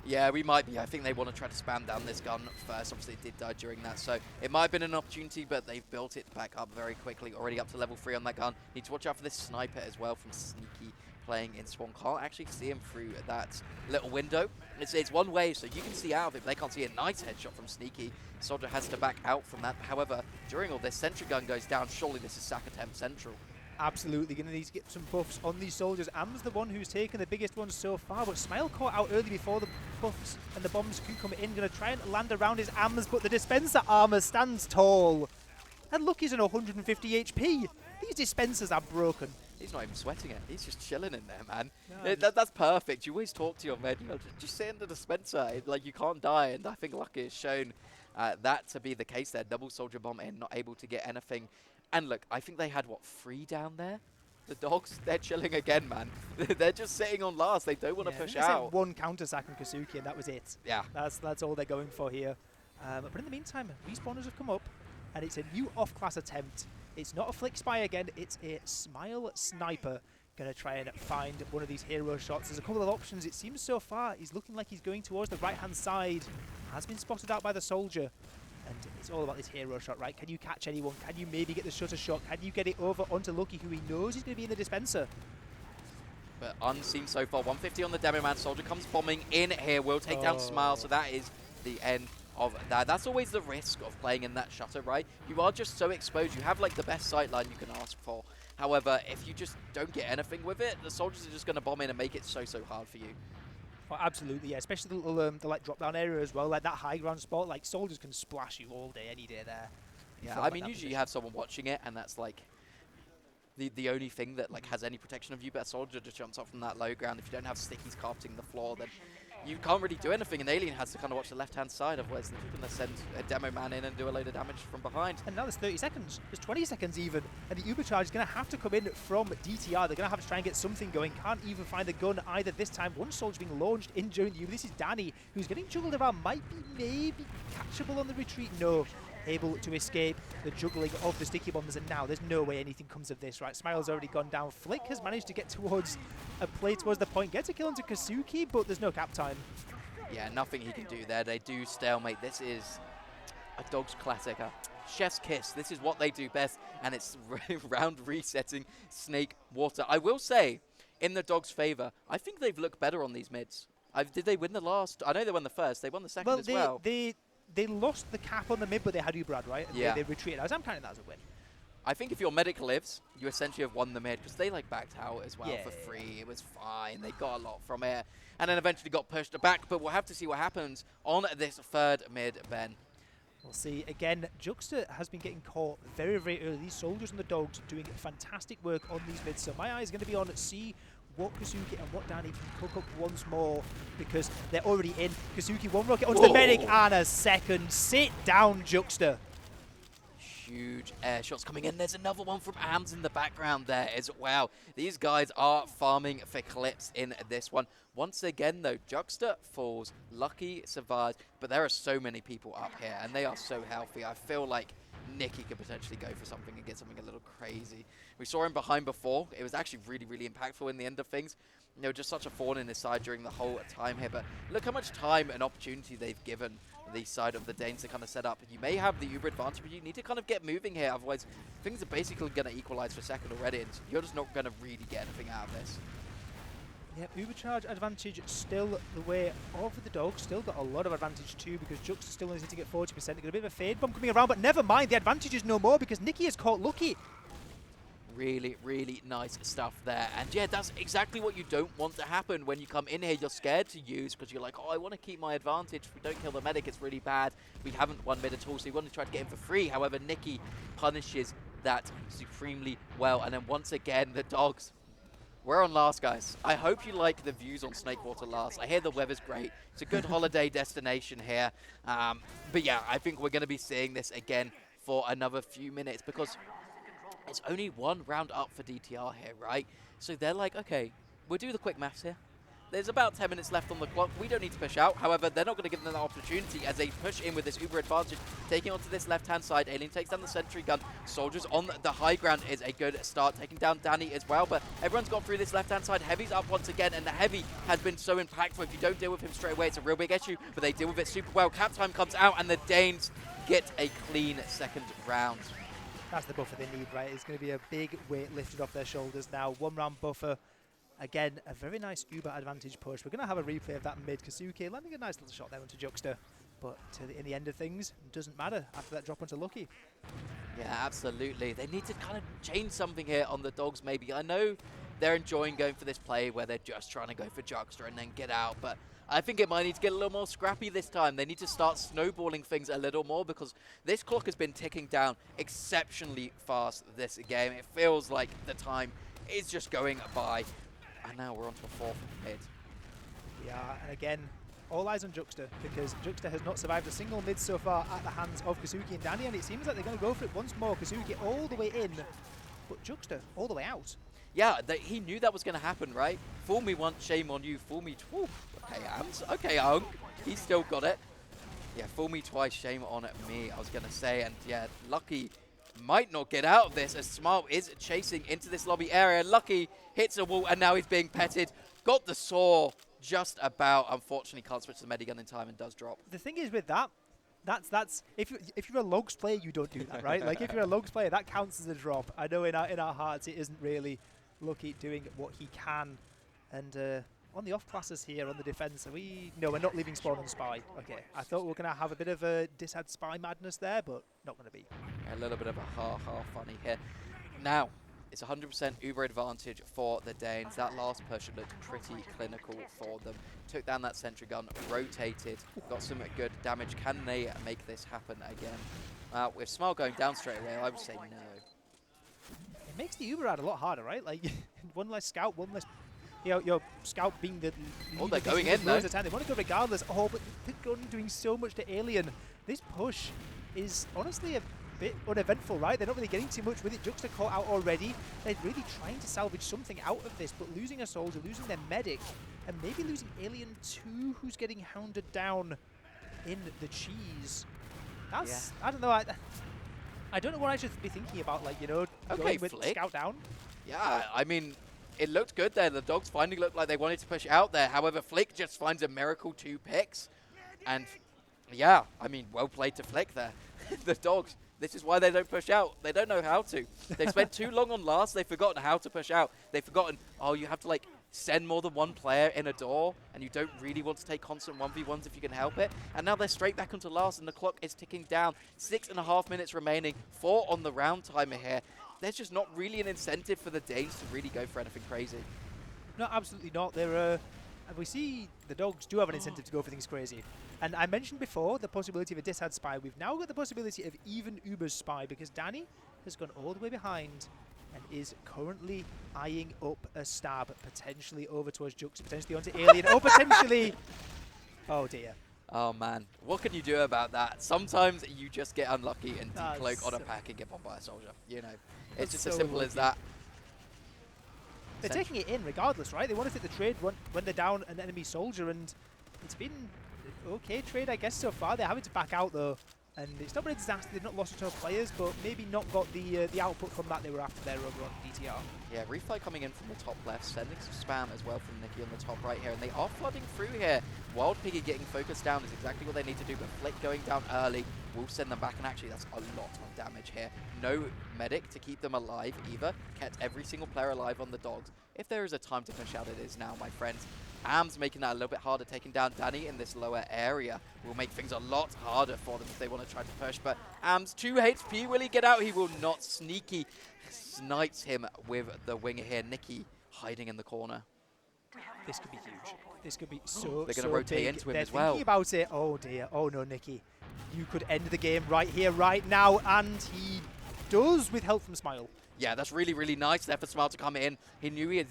Yeah, we might be. I think they want to try to spam down this gun first. Obviously, it did die during that, so it might have been an opportunity, but they've built it back up very quickly. Already up to level 3 on that gun. Need to watch out for this sniper as well from Sneaky playing in Swan. Can't actually see him through that little window. It's one way, so you can see out of it, but they can't see a nice headshot from Sneaky. Soldier has to back out from that. However, during all this, sentry gun goes down. Surely this is sack attempt central.
Absolutely going to need to get some buffs on these soldiers. Am's the one who's taken the biggest ones so far, but Smile caught out early before the buffs and the bombs can come in. Going to try and land around his Ams, but the dispenser armor stands tall. And look, he's on 150 HP. These dispensers are broken.
He's not even sweating it. He's just chilling in there, man.
No,
That's perfect. You always talk to your men. You know, just sit in the dispenser. Like, you can't die. And I think Lucky has shown that to be the case there. Double soldier bomb in, not able to get anything. And look, I think they had, what, 3 down there? The Dogs, they're chilling again, man. They're just sitting on last. They don't want to push out.
One counter sack on Kazuki, and that was it.
Yeah.
That's all they're going for here. But in the meantime, respawners have come up, and it's a new off-class attempt. It's not a flick spy again. It's a smile sniper. Going to try and find one of these hero shots. There's a couple of options. It seems so far he's looking like he's going towards the right-hand side. Has been spotted out by the soldier. And it's all about this hero shot, right? Can you catch anyone? Can you maybe get the shutter shot? Can you get it over onto Lucky, who he knows is going to be in the dispenser?
But unseen so far. 150 on the Demo Man. Soldier comes bombing in here. Will take down Smile, so that is the end of that. That's always the risk of playing in that shutter, right? You are just so exposed. You have like the best sight line you can ask for. However, if you just don't get anything with it, the soldiers are just going to bomb in and make it so hard for you.
Oh, absolutely, yeah. Especially the little the like drop-down area as well, like that high ground spot. Like soldiers can splash you all day, any day there.
Yeah, I mean, usually you have someone watching it, and that's like the only thing that like has any protection of you. But a soldier just jumps off from that low ground. If you don't have stickies carpeting the floor, then you can't really do anything. An alien has to kind of watch the left-hand side, otherwise they're going to send a Demo Man in and do a load of damage from behind.
And now there's 30 seconds. There's 20 seconds even. And the Uber charge is going to have to come in from DTR. They're going to have to try and get something going. Can't even find the gun either this time. One soldier being launched in during the Uber. This is Danny, who's getting juggled around. Might be maybe catchable on the retreat. No. Able to escape the juggling of the sticky bombs, and now there's no way anything comes of this, right? Smile's already gone down. Flick has managed to get towards a play towards the point, gets a kill onto Kazuki, but there's no cap time.
Yeah, nothing he can do there. They do stalemate. This is a Dogs classic, a chef's kiss. This is what they do best, and it's round resetting Snakewater. I will say, in the Dogs' favor, I think they've looked better on these mids. Did they win the last? I know they won the first. They won the second as well.
They lost the cap on the mid, but they had Ubrad, right? And
yeah.
They retreated. I'm counting that as a win.
I think if your medic lives, you essentially have won the mid, because they like backed out as well for free.
Yeah.
It was fine. They got a lot from it, and then eventually got pushed back. But we'll have to see what happens on this third mid, Ben.
We'll see. Again, Juxta has been getting caught very early. These soldiers and the Dogs are doing fantastic work on these mids. So my eye is going to be on see what Kazuki and what Danny can cook up once more, because they're already in. Kazuki, one rocket onto the medic and a second. Sit down, Juxta.
Huge air shots coming in. There's another one from Ams in the background there as well. These guys are farming for clips in this one. Once again, though, Juxta falls. Lucky survives, but there are so many people up here, and they are so healthy. I feel like Nicky could potentially go for something and get something a little crazy. We saw him behind before. It was actually really impactful in the end of things. You know, just such a thorn in his side during the whole time here. But look how much time and opportunity they've given the side of the Danes to kind of set up. You may have the Uber advantage, but you need to kind of get moving here. Otherwise, things are basically going to equalize for second already, and you're just not going to really get anything out of this.
Yep, Ubercharge advantage still the way of the Dogs. Still got a lot of advantage too, because Juxta still only sitting at 40%. They got a bit of a fade bomb coming around, but never mind. The advantage is no more because Nicky has caught Lucky.
Really nice stuff there. And yeah, that's exactly what you don't want to happen when you come in here. You're scared to use because you're like, oh, I want to keep my advantage. If we don't kill the medic, it's really bad. We haven't won mid at all, so we want to try to get him for free. However, Nicky punishes that supremely well. And then once again, the Dogs, we're on last, guys. I hope you like the views on Snakewater last. I hear the weather's great. It's a good holiday destination here. But yeah, I think we're going to be seeing this again for another few minutes, because it's only one round up for DTR here, right? So they're like, okay, we'll do the quick maths here. There's about 10 minutes left on the clock. We don't need to push out. However, they're not going to give them that opportunity as they push in with this Uber advantage, taking onto this left-hand side. Alien takes down the sentry gun. Soldiers on the high ground is a good start, taking down Danny as well. But everyone's got through this left-hand side. Heavy's up once again, and the Heavy has been so impactful. If you don't deal with him straight away, it's a real big issue, but they deal with it super well. Cap time comes out, and the Danes get a clean second round.
That's the buffer they need, right? It's going to be a big weight lifted off their shoulders now. 1 round buffer. Again, a very nice Uber advantage push. We're going to have a replay of that mid. Kazuki landing a nice little shot there onto Juxta. But in the end of things, it doesn't matter after that drop onto Lucky.
Yeah, absolutely. They need to kind of change something here on the Dogs, maybe. I know they're enjoying going for this play where they're just trying to go for Juxta and then get out, but I think it might need to get a little more scrappy this time. They need to start snowballing things a little more, because this clock has been ticking down exceptionally fast this game. It feels like the time is just going by. And now we're on to the fourth mid.
We are, and again, all eyes on Juxta, because Juxta has not survived a single mid so far at the hands of Kazuki and Danny, and it seems like they're going to go for it once more. Kazuki all the way in, but Juxta all the way out.
yeah, he knew that was going to happen, right? Fool me once, shame on you. Fool me twice. Okay, Ams. Okay, Hung. He's still got it. Yeah, fool me twice, shame on me, I was going to say. And yeah, Lucky might not get out of this as Smart is chasing into this lobby area. Lucky hits a wall, and now he's being petted. Got the saw just about. Unfortunately, can't switch to the Medigun in time and does drop.
The thing is with that, that's if you're a Logs player, you don't do that, right? Like if you're a Logs player, that counts as a drop. I know in our hearts it isn't really Lucky doing what he can, and on the off classes here on the defense, we're not leaving spawn on spy. Okay, I thought we were gonna have a bit of a disad spy madness there, but not gonna be.
A little bit of a ha funny here. Now it's 100% Uber advantage for the Danes. That last push looked pretty clinical for them. Took down that sentry gun, rotated, got some good damage. Can they make this happen again? With Smile going down straight away, I would say no.
It makes the Uber out a lot harder, right? Like one less scout, one less. Your scout being the
oh, they're going in though.
They want to go regardless. Oh, but the gun doing so much to Alien. This push is honestly a bit uneventful, right? They're not really getting too much with it. Juxta caught out already. They're really trying to salvage something out of this, but losing a soldier, losing their medic, and maybe losing Alien 2, who's getting hounded down in the cheese. That's, I don't know. I don't know what I should be thinking about, like,
okay,
going with
Flick.
scout down.
Yeah, I mean, it looked good there. The Dogs finally looked like they wanted to push out there. However, Flick just finds a miracle 2 picks. And yeah, I mean, well played to Flick there. The Dogs, this is why they don't push out. They don't know how to. They've spent too long on last. They've forgotten how to push out. They've forgotten, oh, you have to like send more than one player in a door, and you don't really want to take constant 1v1s if you can help it. And now they're straight back onto last, and the clock is ticking down. 6.5 minutes remaining, 4 on the round timer here. There's just not really an incentive for the Danes to really go for anything crazy.
No, absolutely not. And we see the Dogs do have an incentive to go for things crazy. And I mentioned before the possibility of a disad spy. We've now got the possibility of even Uber's spy, because Danny has gone all the way behind and is currently eyeing up a stab, potentially over towards Jux, potentially onto Alien, or potentially... Oh dear.
Oh man, what can you do about that? Sometimes you just get unlucky and decloak on a pack and get bombed by a soldier. It's just as simple as that.
They're taking it in regardless, right? They want to take the trade when they're down an enemy soldier, and it's been okay trade, I guess, so far. They're having to back out though, and it's not been a disaster. They've not lost a ton of players, but maybe not got the output from that they were after there over on DTR.
Yeah, Refly coming in from the top left, sending some spam as well from Nikki on the top right here, and they are flooding through here. Wild Piggy getting focused down is exactly what they need to do, but Flick going down early will send them back, and actually that's a lot of damage here. No medic to keep them alive either, kept every single player alive on the Dogs. If there is a time to push out, it is now, my friends. Am's making that a little bit harder, taking down Danny in this lower area will make things a lot harder for them if they want to try to push, but Am's 2 HP, will he get out? He will not. Sneaky snipes him with the winger here. Nikki hiding in the corner.
This could be huge. This could be so
They're going to rotate
big.
into him
They're
as well.
thinking about it. Oh dear. Oh no, Nikki. You could end the game right here, right now, and he does with help from Smile.
Yeah, that's really, really nice there for Smile to come in. He knew he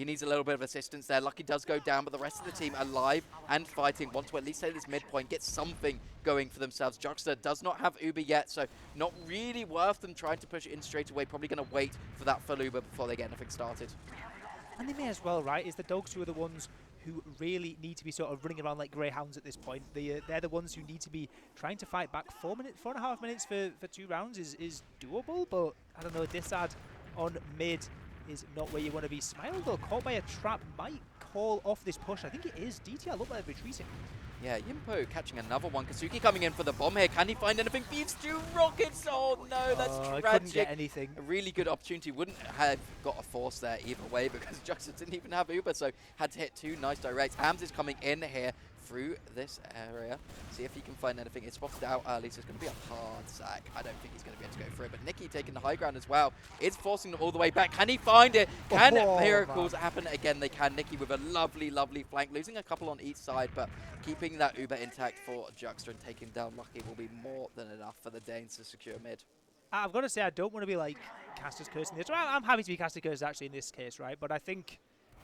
needs a little bit of assistance there. Lucky does go down, but the rest of the team alive and fighting, want to at least take this midpoint, get something going for themselves. Juxta does not have Uber yet, so not really worth them trying to push it in straight away. Probably going to wait for that full Uber before they get anything started.
And they may as well, right? It's the Dogs who are the ones who really need to be sort of running around like greyhounds at this point. They're the ones who need to be trying to fight back. 4.5 minutes for 2 rounds is doable, but I don't know, disad on mid is not where you want to be. Smile, though, caught by a trap, might call off this push. I think it is. DTR look like they're retreating.
Yeah, Yimpo catching another one. Kazuki coming in for the bomb here. Can he find anything? Beats 2 rockets. Oh no, that's tragic.
Couldn't get anything.
A really good opportunity. Wouldn't have got a force there either way because Juxta didn't even have Uber, so had to hit 2 nice directs. Ams is coming in here through this area. See if he can find anything. It's spotted out early, so it's going to be a hard sack. I don't think he's going to be able to go for it. But Nikki taking the high ground as well. Is forcing them all the way back. Can he find it? Can miracles happen again? They can. Nikki with a lovely, lovely flank. Losing a couple on each side, but keeping that Uber intact for Juxta and taking down Lucky will be more than enough for the Danes to secure mid.
I've got to say, I don't want to be like Caster's cursing this. Well, I'm happy to be Caster's curse actually in this case, right? But I think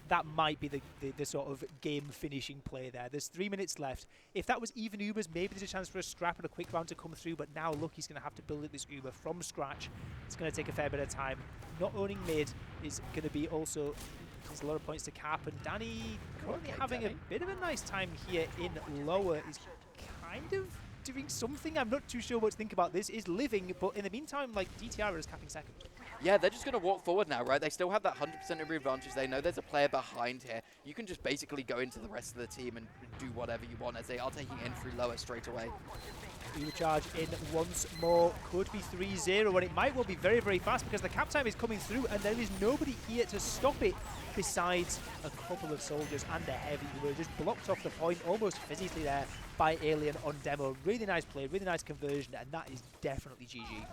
that might be the sort of game-finishing play there. There's 3 minutes left. If that was even Ubers, maybe there's a chance for a scrap and a quick round to come through, but now Lucky's going to have to build up this Uber from scratch. It's going to take a fair bit of time. Not owning mid is going to be also... There's a lot of points to cap, and Danny currently having a bit of a nice time here in lower. Is kind of doing something. I'm not too sure what to think about this. Is living, but in the meantime, like, DTR is capping second.
Yeah, they're just going to walk forward now, right? They still have that 100% of advantage. They know there's a player behind here. You can just basically go into the rest of the team and do whatever you want, as they are taking in through lower straight away.
Uber charge in once more. Could be 3-0, and it might well be very, very fast because the cap time is coming through, and there is nobody here to stop it besides a couple of soldiers and a heavy who were just blocked off the point almost physically there by Alien on demo. Really nice play, really nice conversion, and that is definitely GG.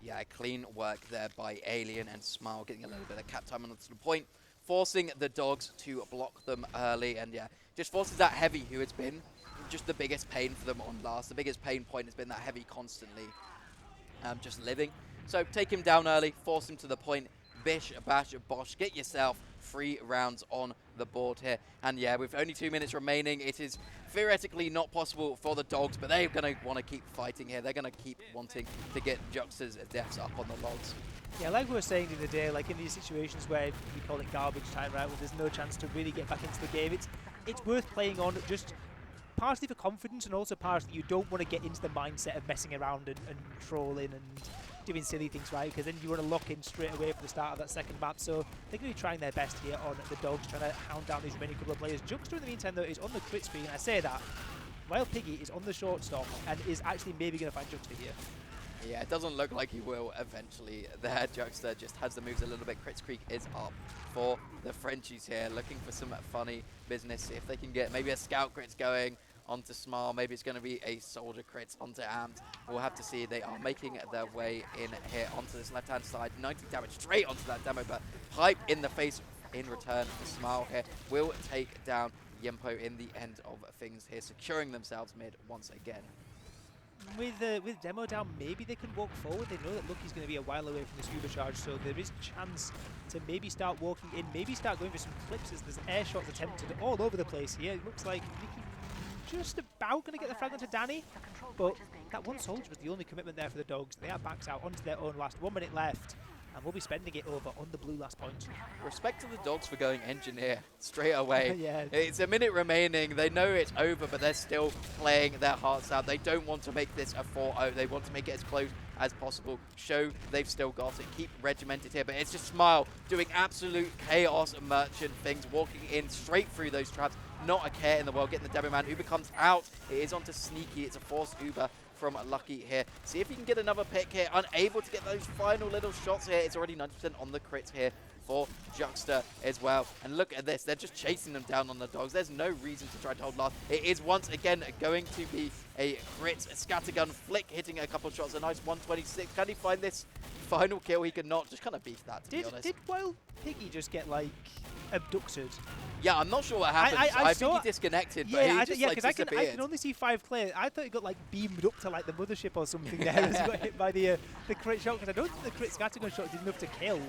Yeah, clean work there by Alien, and Smile getting a little bit of cap time onto the point, forcing the Dogs to block them early, and yeah, just forces that heavy who has been just the biggest pain for them on last. The biggest pain point has been that heavy constantly just living. So take him down early, force him to the point, bish, bash, bosh, get yourself 3 rounds on the board here. And yeah, with only 2 minutes remaining, it is theoretically not possible for the Dogs, but they're going to want to keep fighting here. They're going to keep wanting to get Juxta's deaths up on the logs.
Yeah, like we were saying the other day, like in these situations where we call it garbage time, right, where there's no chance to really get back into the game, it's worth playing on just partially for confidence, and also partially you don't want to get into the mindset of messing around and trolling and doing silly things, right? Because then you want to lock in straight away for the start of that second map. So they're going to be trying their best here on the Dogs, trying to hound down these remaining couple of players. Juxta in the meantime, though, is on the crit screen. I say that while Piggy is on the short stop and is actually maybe going to find Juxta here.
Yeah, it doesn't look like he will eventually. There, Juxta just has the moves a little bit. Crits Creek is up for the Frenchies here, looking for some funny business. See if they can get maybe a scout crits going onto Smile. Maybe it's going to be a soldier crits onto Amt. We'll have to see. They are making their way in here onto this left-hand side. 90 damage straight onto that demo, but Pipe in the face in return for Smile here will take down Yempo in the end of things here, securing themselves mid once again.
With demo down, maybe they can walk forward. They know that Lucky's going to be a while away from this Uber charge, so there is chance to maybe start walking in, maybe start going for some clips as there's air shots attempted all over the place here. It looks like Nicky just about going to get the fragment to Danny, but that one soldier was the only commitment there for the Dogs. They are backed out onto their own last 1 minute left, and we'll be spending it over on the blue last point.
Respect to the Dogs for going engineer straight away.
Yeah.
It's a minute remaining. They know it's over, but they're still playing their hearts out. They don't want to make this a 4-0. They want to make it as close as possible. Show they've still got it. Keep regimented here, but it's just Smile doing absolute chaos merchant things, walking in straight through those traps. Not a care in the world, getting the demo man. Uber comes out. It is onto Sneaky. It's a forced Uber from Lucky here. See if he can get another pick here. Unable to get those final little shots here. It's already 90% on the crits here for Juxta as well. And look at this. They're just chasing them down on the Dogs. There's no reason to try to hold last. It is once again going to be a crit. A scattergun flick hitting a couple of shots. A nice 126. Can he find this final kill? He could not. Just kind of beat that, to be honest.
Did Wild Piggy just get, like, abducted?
Yeah, I'm not sure what happened. I think he disconnected, but he just like disappeared.
I can only see 5 players. I thought he got like beamed up to like the mothership or something there as he got hit by the crit shot, because I don't think the crit scattergun shot did enough to kill.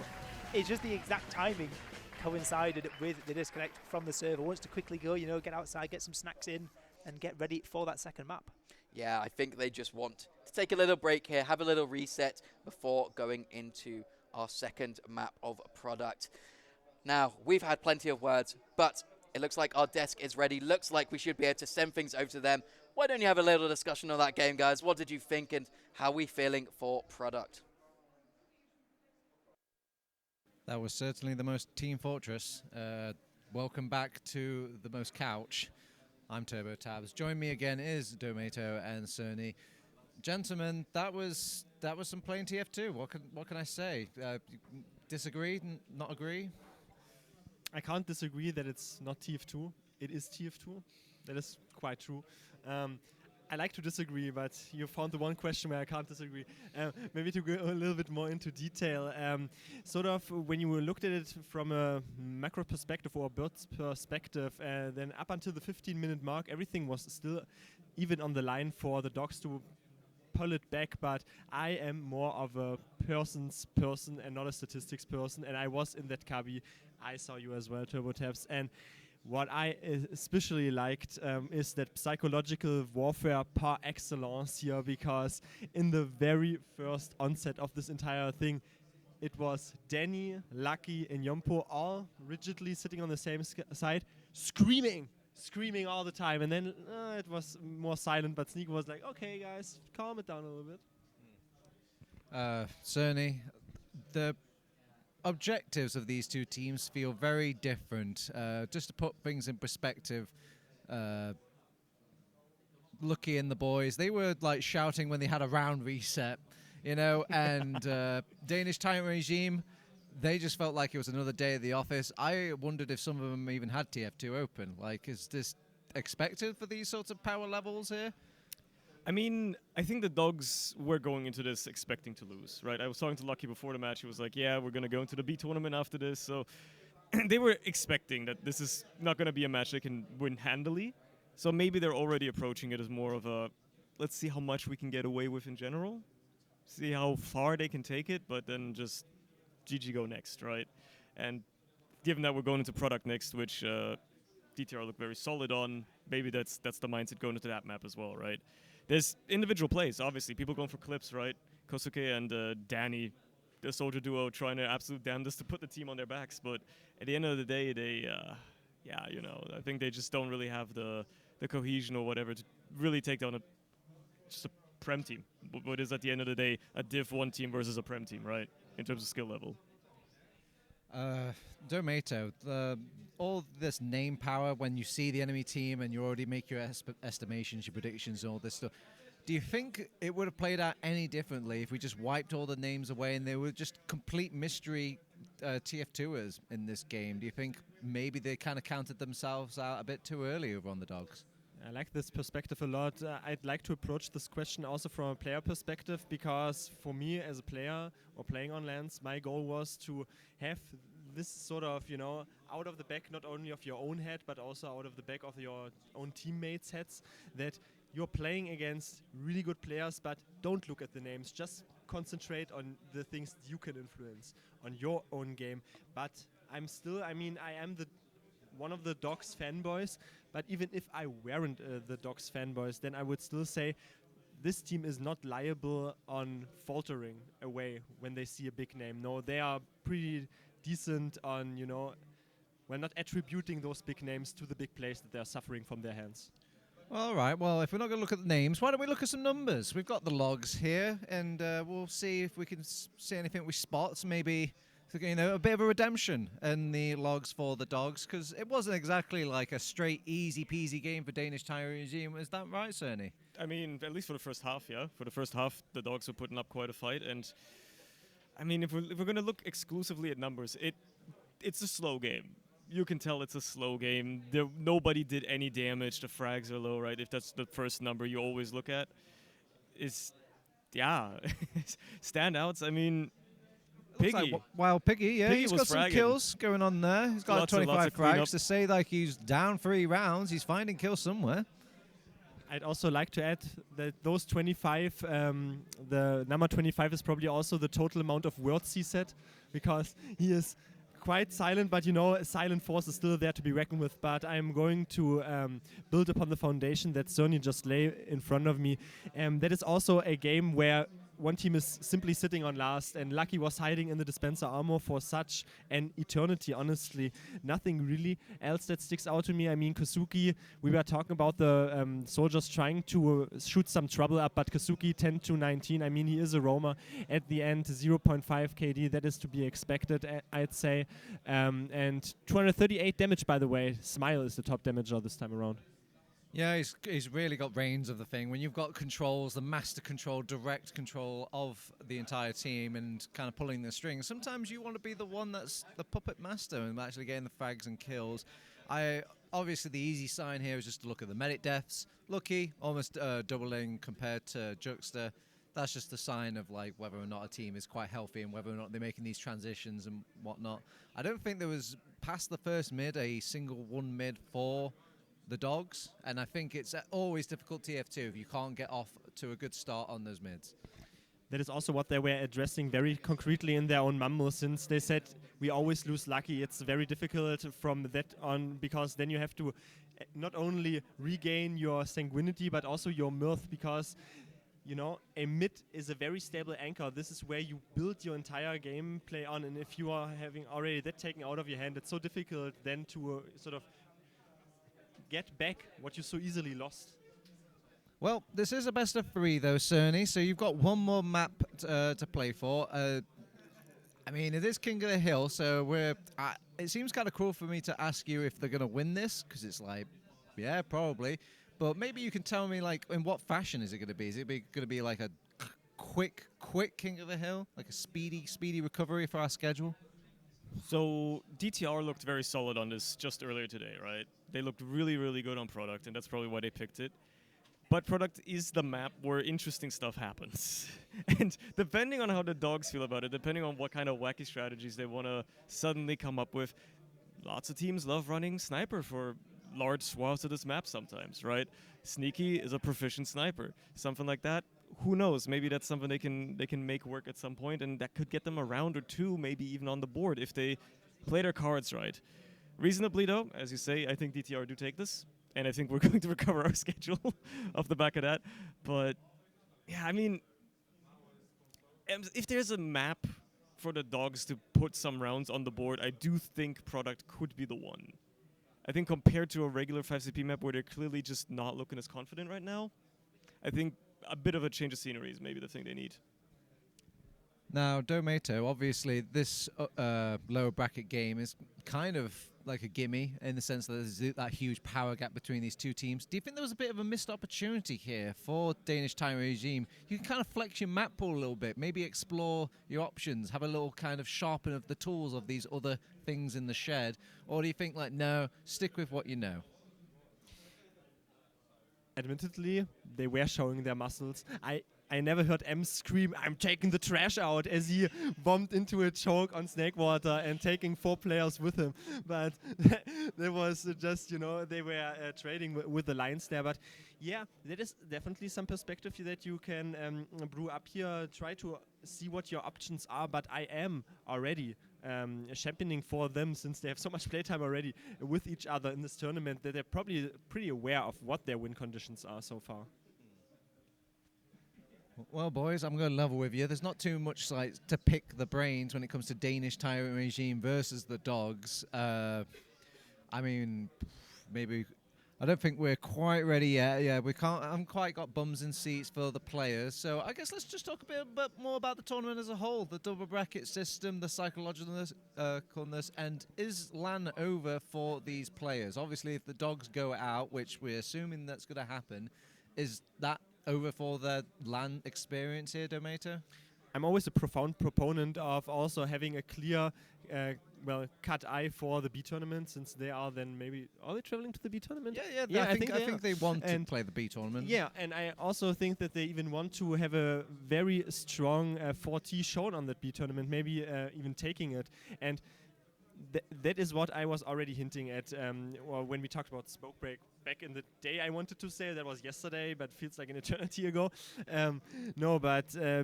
It's just the exact timing coincided with the disconnect from the server. Wants to quickly go, you know, get outside, get some snacks in, and get ready for that second map.
Yeah, I think they just want to take a little break here, have a little reset before going into our second map of product. Now, we've had plenty of words, but it looks like our desk is ready. Looks like we should be able to send things over to them. Why don't you have a little discussion on that game, guys? What did you think, and how are we feeling for product?
That was certainly the most Team Fortress. Welcome back to the most couch. I'm TurboTabs. Join me again is Domaytoe and Surny. Gentlemen, that was some plain TF2. What can I say? Disagree? Not agree?
I can't disagree that it's not TF2. It is TF2. That is quite true. I like to disagree, but you found the one question where I can't disagree. Maybe to go a little bit more into detail. Sort of when you looked at it from a macro perspective or a bird's perspective, then up until the 15-minute mark, everything was still even on the line for the Dogs to pull it back, but I am more of a person's person and not a statistics person, and I was in that cubby. I saw you as well, TurboTaps. And what I especially liked is that psychological warfare par excellence here, because in the very first onset of this entire thing, it was Danny, Lucky, and Yompo all rigidly sitting on the same side, screaming all the time. And then it was more silent, but Sneak was like, okay, guys, calm it down a little bit.
Surny, the objectives of these two teams feel very different. Just to put things in perspective, Lucky and the boys, they were like shouting when they had a round reset, you know, and Danish Tyrant regime, they just felt like it was another day at the office. I wondered if some of them even had TF2 open. Like, is this expected for these sorts of power levels here?
I mean, I think the Dogs were going into this expecting to lose, right? I was talking to Lucky before the match. He was like, yeah, we're going to go into the B tournament after this. So they were expecting that this is not going to be a match they can win handily. So maybe they're already approaching it as more of a, let's see how much we can get away with in general. See how far they can take it, but then just GG go next, right? And given that we're going into product next, which DTR look very solid on, maybe that's the mindset going into that map as well, right? There's individual plays, obviously. People going for clips, right? Kosuke and Danny, the soldier duo, trying their absolute damnedest to put the team on their backs. But at the end of the day, they, yeah, you know, I think they just don't really have the cohesion or whatever to really take down just a Prem team. What is, at the end of the day, a Div 1 team versus a Prem team, right? In terms of skill level.
Domaytoe, all this name power when you see the enemy team and you already make your estimations, your predictions, and all this stuff. Do you think it would have played out any differently if we just wiped all the names away and they were just complete mystery TF2ers in this game? Do you think maybe they kind of counted themselves out a bit too early over on the Dogs?
I like this perspective a lot. I'd like to approach this question also from a player perspective, because for me as a player or playing on lands, my goal was to have this sort of, you know, out of the back, not only of your own head, but also out of the back of your own teammates' heads, that you're playing against really good players, but don't look at the names. Just concentrate on the things you can influence on your own game. But I'm still, I mean, I am one of the Dogs fanboys, but even if I weren't the Dogs fanboys, then I would still say this team is not liable on faltering away when they see a big name. No, they are pretty decent on, you know, well, not attributing those big names to the big plays that they're suffering from their hands.
All right, well, if we're not going to look at the names, why don't we look at some numbers? We've got the logs here, and we'll see if we can see anything we spot. Maybe, you know, a bit of a redemption in the logs for the Dogs, because it wasn't exactly like a straight, easy-peasy game for Danish Tyrant regime. Is that right, Surny?
I mean, at least for the first half, yeah. For the first half, the Dogs were putting up quite a fight, and I mean, if we're going to look exclusively at numbers, it's a slow game. You can tell it's a slow game. Nobody did any damage. The frags are low, right? If that's the first number you always look at. Yeah, standouts. I mean, Piggy.
Like Wild Piggy, yeah.
Piggy
He's
was
got some
fragging.
kills going on there. He's got
Lots
25
of cleanup.
frags. To say like he's down 3 rounds, he's finding kills somewhere.
I'd also like to add that those 25, the number 25 is probably also the total amount of words he said, because he is quite silent, but you know, a silent force is still there to be reckoned with. But I'm going to build upon the foundation that Surny just lay in front of me. That is also a game where one team is simply sitting on last, and Lucky was hiding in the dispenser armor for such an eternity, honestly. Nothing really else that sticks out to me. I mean, Kazuki, we were talking about the soldiers trying to shoot some trouble up, but Kazuki 10 to 19, I mean, he is a roamer. At the end, 0.5 KD, that is to be expected, I'd say. And 238 damage, by the way. Smile is the top damager this time around.
Yeah, he's really got reins of the thing. When you've got controls, the master control, direct control of the entire team and kind of pulling the strings, sometimes you want to be the one that's the puppet master and actually getting the frags and kills. Obviously, the easy sign here is just to look at the medic deaths. Lucky, almost doubling compared to Juxta. That's just a sign of like whether or not a team is quite healthy and whether or not they're making these transitions and whatnot. I don't think there was, past the first mid, a single one mid for the Dogs, and I think it's always difficult TF2 if you can't get off to a good start on those mids.
that is also what they were addressing very concretely in their own mumble, since they said we always lose lucky. It's very difficult from that on, because then you have to not only regain your sanguinity but also your mirth, because you know, a mid is a very stable anchor. This is where you build your entire gameplay on, and if you are having already that taken out of your hand, it's so difficult then to sort of get back what you so easily lost.
Well, this is a best of 3 though, Surny, so you've got one more map to play for. I mean, it is King of the Hill, so it seems kind of cruel for me to ask you if they're going to win this, because it's like, yeah, probably. But maybe you can tell me, like, in what fashion is it going to be? Is it going to be like a quick King of the Hill? Like a speedy recovery for our schedule?
So DTR looked very solid on this just earlier today, right? They looked really, really good on Product, and that's probably why they picked it. But Product is the map where interesting stuff happens. And depending on how the dogs feel about it, depending on what kind of wacky strategies they want to suddenly come up with, lots of teams love running Sniper for large swaths of this map sometimes, right? Sneaky is a proficient sniper. Something like that, who knows? Maybe that's something they can make work at some point, and that could get them a round or 2, maybe even on the board if they play their cards right. Reasonably though, as you say, I think DTR do take this, and I think we're going to recover our schedule off the back of that. But yeah, I mean, if there's a map for the dogs to put some rounds on the board, I do think Product could be the one. I think compared to a regular 5CP map where they're clearly just not looking as confident right now, I think a bit of a change of scenery is maybe the thing they need.
Now, Domaytoe, obviously, this lower bracket game is kind of like a gimme in the sense that there's that huge power gap between these two teams. Do you think there was a bit of a missed opportunity here for Danish Tyrant regime? You can kind of flex your map pool a little bit, maybe explore your options, have a little kind of sharpen of the tools of these other things in the shed, or do you think like, no, stick with what you know?
Admittedly, they were showing their muscles. I never heard M scream, "I'm taking the trash out," as he bumped into a choke on Snakewater and taking 4 players with him. But there was just, you know, they were trading with the lines there. But yeah, there is definitely some perspective that you can brew up here, try to see what your options are. But I am already championing for them, since they have so much playtime already with each other in this tournament, that they're probably pretty aware of what their win conditions are so far.
Well, boys, I'm going to level with you. There's not too much like to pick the brains when it comes to Danish Tyrant regime versus the Dogs. I mean, maybe I don't think we're quite ready yet. Yeah, we haven't quite got bums in seats for the players. So I guess let's just talk a bit more about the tournament as a whole, the double bracket system, the psychologicalness, and is LAN over for these players? Obviously, if the Dogs go out, which we're assuming that's going to happen, is that over for the LAN experience here, Domaytoe?
I'm always a profound proponent of also having a clear, cut eye for the B tournament, since they are then maybe... Are they traveling to the B tournament?
Yeah, I think they want to play the B tournament.
Yeah, and I also think that they even want to have a very strong 4T shown on that B tournament, maybe even taking it. And that is what I was already hinting at when we talked about Smoke Break back in the day. I wanted to say that was yesterday, but feels like an eternity ago.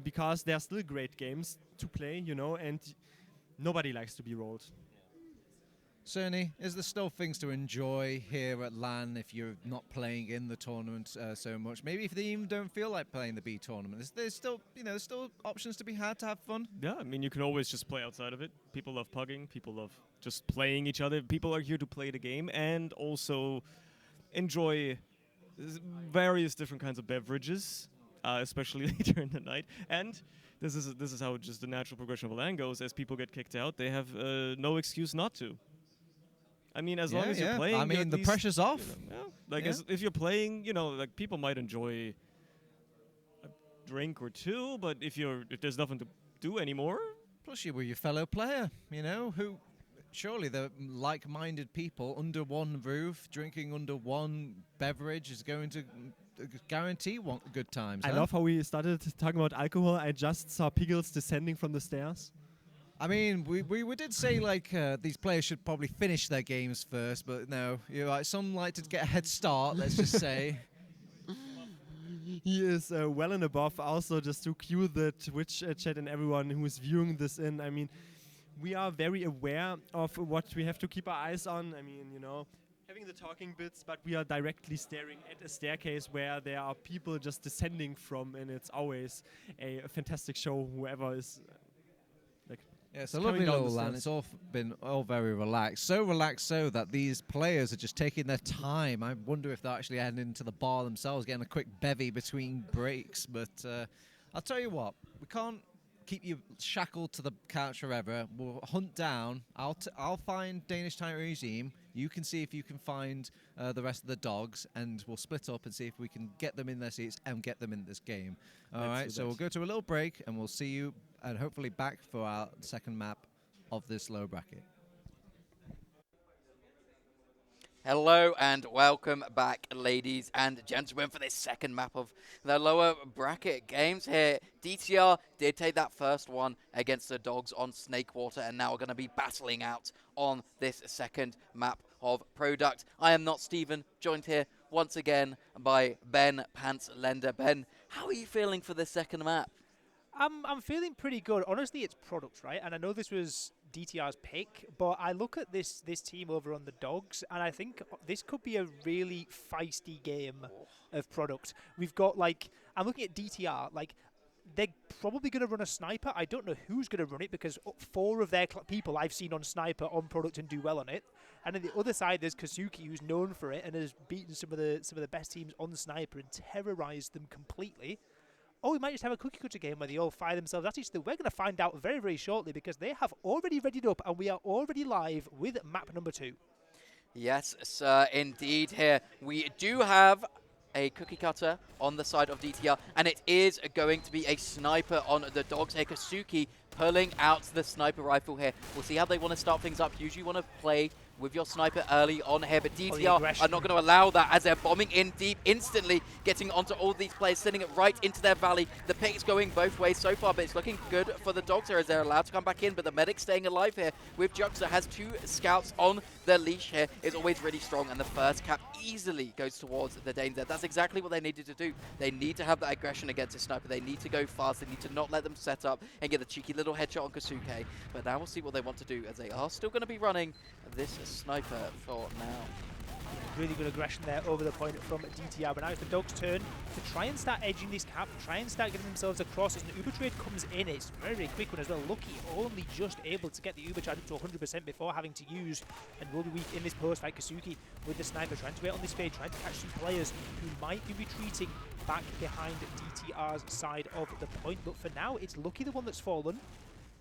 Because there are still great games to play, you know, and nobody likes to be rolled.
Surny, is there still things to enjoy here at LAN if you're not playing in the tournament so much? Maybe if they even don't feel like playing the B tournament, there's still options to be had to have fun.
Yeah, I mean, you can always just play outside of it. People love pugging. People love just playing each other. People are here to play the game and also enjoy various different kinds of beverages, especially later in the night. And this is how just the natural progression of LAN goes. As people get kicked out, they have no excuse not to. I mean, as long as you're playing,
I mean, the pressure's off.
If you're playing, you know, like people might enjoy a drink or 2, but if there's nothing to do anymore,
plus you're with your fellow player, you know, who surely the like-minded people under one roof, drinking under one beverage is going to guarantee good times.
I love how we started talking about alcohol. I just saw Piggles descending from the stairs.
I mean, we did say like these players should probably finish their games first, but no, you're right. Some like to get a head start. Let's just say.
he is well and above. Also, just to cue the Twitch chat and everyone who is viewing this in, I mean, we are very aware of what we have to keep our eyes on. I mean, you know, having the talking bits, but we are directly staring at a staircase where there are people just descending from, and it's always a fantastic show, whoever is
Yeah, it's a lovely little land. It's all been very relaxed. So relaxed so that these players are just taking their time. I wonder if they're actually heading into the bar themselves, getting a quick bevy between breaks. But I'll tell you what, we can't keep you shackled to the couch forever. We'll hunt down. I'll find Danish Tyrant regime. You can see if you can find the rest of the dogs, and we'll split up and see if we can get them in their seats and get them in this game. All right, so we'll go to a little break, and we'll see you and hopefully back for our second map of this low bracket.
Hello and welcome back, ladies and gentlemen, for this second map of the lower bracket games here. DTR did take that first one against the Dogs on Snakewater, and now we're going to be battling out on this second map of Product. I am not Stephen, joined here once again by Ben Pants-Lender. Ben, how are you feeling for this second map?
I'm feeling pretty good. Honestly, it's Product, right? And I know this was DTR's pick, but I look at this team over on the Dogs, and I think this could be a really feisty game of Product. We've got, like, I'm looking at DTR, like, they're probably going to run a sniper. I don't know who's going to run it, because 4 of their people I've seen on sniper on Product and do well on it. And on the other side, there's Kazuki, who's known for it and has beaten some of the best teams on sniper and terrorized them completely. Oh, we might just have a cookie cutter game where they all fire themselves at each other. We're going to find out very, very shortly, because they have already readied up and we are already live with map number 2.
Yes, sir, indeed. Here we do have a cookie cutter on the side of DTR, and it is going to be a sniper on the Dogs here. Kazuki pulling out the sniper rifle here. We'll see how they want to start things up. Usually want to play with your sniper early on here, but DTR are not going to allow that as they're bombing in deep, instantly getting onto all these players, sending it right into their valley. The pick's going both ways so far, but it's looking good for the Dogs here as they're allowed to come back in, but the medic's staying alive here with Juxta. Has 2 scouts on their leash here, is always really strong, and the first cap easily goes towards the Danes. That's exactly what they needed to do. They need to have that aggression against a sniper. They need to go fast. They need to not let them set up and get a cheeky little headshot on Kazuki. But now we'll see what they want to do, as they are still going to be running this sniper for now.
Really good aggression there over the point from DTR, but now it's the Dogs' turn to try and start edging this cap, try and start getting themselves across. As an Uber trade comes in, it's a very, very quick one as well. Lucky only just able to get the Uber charge up to 100% before having to use, and will be weak in this post fight. Kazuki with the sniper trying to wait on this fade, trying to catch some players who might be retreating back behind DTR's side of the point, but for now it's Lucky the one that's fallen,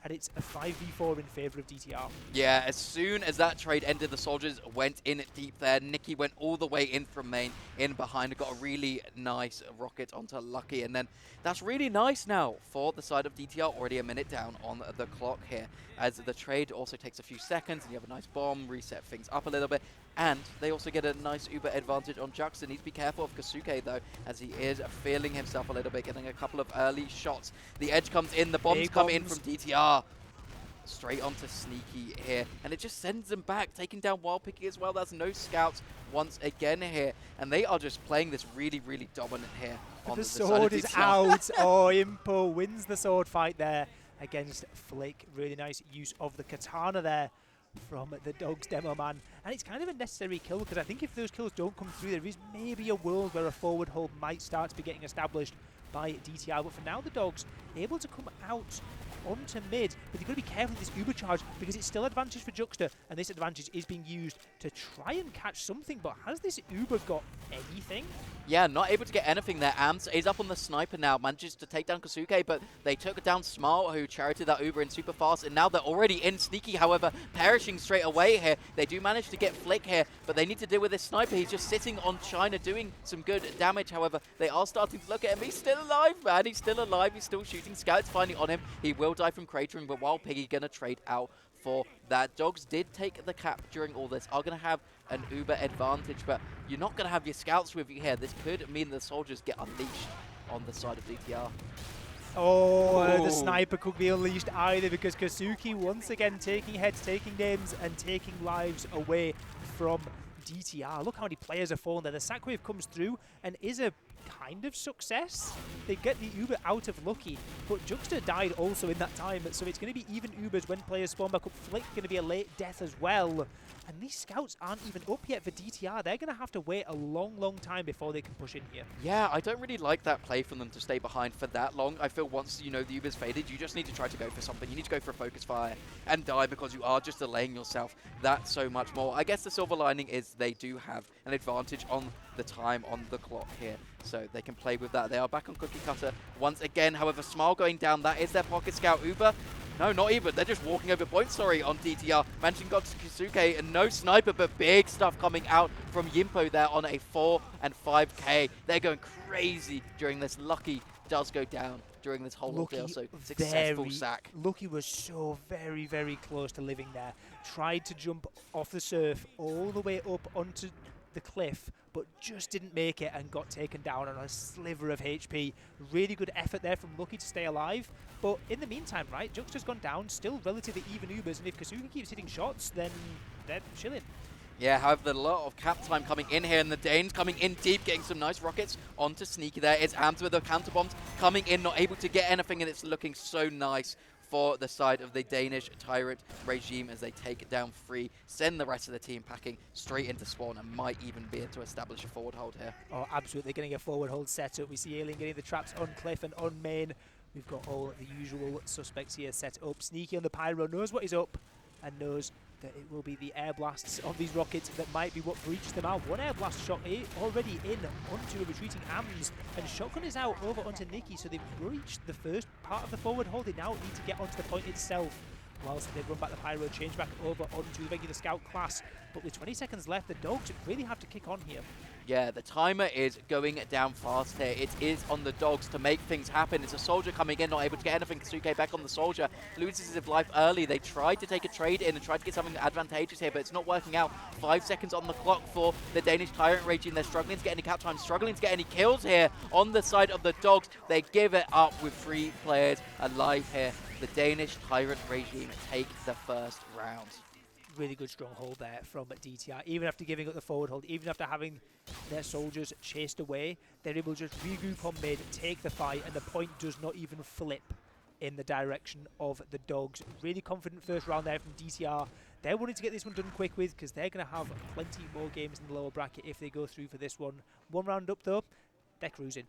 and it's a 5v4 in favour of DTR.
Yeah, as soon as that trade ended, the soldiers went in deep there. Nikki went all the way in from main, in behind, got a really nice rocket onto Lucky, and then that's really nice now for the side of DTR. Already a minute down on the clock here, as the trade also takes a few seconds, and you have a nice bomb, reset things up a little bit, and they also get a nice Uber advantage on Juxta. Needs to be careful of Kazuki though, as he is feeling himself a little bit, getting a couple of early shots. The edge comes in, the bombs come in from DTR. Straight onto Sneaky here, and it just sends them back, taking down Wild Picky as well. There's no scouts once again here, and they are just playing this really, really dominant here. On
the sword is out. Oh, Impo wins the sword fight there against Flick. Really nice use of the katana there from the Dogs demo man, and it's kind of a necessary kill, because I think if those kills don't come through, there is maybe a world where a forward hold might start to be getting established by DTR, but for now the Dogs able to come out onto mid, but you've got to be careful with this Uber charge, because it's still advantage for Juxta, and this advantage is being used to try and catch something. But has this Uber got anything?
Yeah, not able to get anything there. Ams is up on the sniper now, manages to take down Kazuki, but they took down Smart, who charioted that Uber in super fast, and now they're already in. Sneaky, however, perishing straight away here. They do manage to get Flick here, but they need to deal with this sniper. He's just sitting on China doing some good damage. However, they are starting to look at him. He's still alive, man. He's still alive. He's still shooting. Scout's finally on him. He will die from cratering, but Wild Piggy going to trade out for that. Dogs did take the cap during all this, are going to have an Uber advantage, but you're not going to have your scouts with you here. This could mean the soldiers get unleashed on the side of DTR.
Oh, the sniper could be unleashed either, because Kazuki once again taking heads, taking names, and taking lives away from DTR. Look how many players are falling there. The sack wave comes through and is a kind of success. They get the Uber out of Lucky, but Juxta died also in that time, so it's going to be even Ubers when players spawn back up. Flick going to be a late death as well. And these scouts aren't even up yet for DTR. They're going to have to wait a long time before they can push in here.
Yeah, I don't really like that play from them to stay behind for that long. I feel once, you know, the Uber's faded, you just need to try to go for something. You need to go for a focus fire and die because you are just delaying yourself that so much more. I guess the silver lining is they do have an advantage on the time on the clock here, so they can play with that. They are back on Cookie Cutter once again. However, Smile going down, that is their pocket scout. Uber, no, not even. They're just walking over point, sorry, on DTR. Mansion got to Kisuke, and no sniper, but big stuff coming out from Yimpo there on a 4 and 5k. They're going crazy during this. Lucky does go down during this whole ordeal, so successful sack.
Lucky was so very close to living there. Tried to jump off the surf all the way up onto the cliff, but just didn't make it and got taken down on a sliver of HP. Really good effort there from Lucky to stay alive. But in the meantime, right, Juxta's gone down, still relatively even Ubers, and if Kasuga keeps hitting shots, then they're chilling.
Yeah, however, a lot of cap time coming in here, and the Danes coming in deep, getting some nice rockets onto Sneaky there. It's Ams with the counter bombs coming in, not able to get anything, and it's looking so nice for the side of the Danish Tyrant regime as they take it down free, send the rest of the team packing straight into spawn, and might even be able to establish a forward hold here.
Oh, absolutely, getting a forward hold set up. We see Alien getting the traps on Cliff and on main. We've got all the usual suspects here set up. Sneaky on the Pyro knows what is up and knows that it will be the air blasts of these rockets that might be what breaches them out. One air blast shot already in onto a retreating Ams, and Shotgun is out over onto Nikki, so they've breached the first part of the forward hold. They now need to get onto the point itself, whilst they run back the Pyro, change back over onto the regular scout class. But with 20 seconds left, the Dogs really have to kick on here.
Yeah, the timer is going down fast here. It is on the Dogs to make things happen. It's a soldier coming in, not able to get anything. Kasuke back on the soldier, loses his life early. They tried to take a trade in and tried to get something advantageous here, but it's not working out. 5 seconds on the clock for the Danish Tyrant regime. They're struggling to get any cap time, struggling to get any kills here on the side of the Dogs. They give it up with 3 players alive here. The Danish Tyrant regime take the first round.
Really good strong hold there from DTR. Even after giving up the forward hold, even after having their soldiers chased away, they're able to just regroup on mid, take the fight, and the point does not even flip in the direction of the Dogs. Really confident first round there from DTR. They're wanting to get this one done quick with, because they're going to have plenty more games in the lower bracket if they go through for this one. One round up though, they're cruising.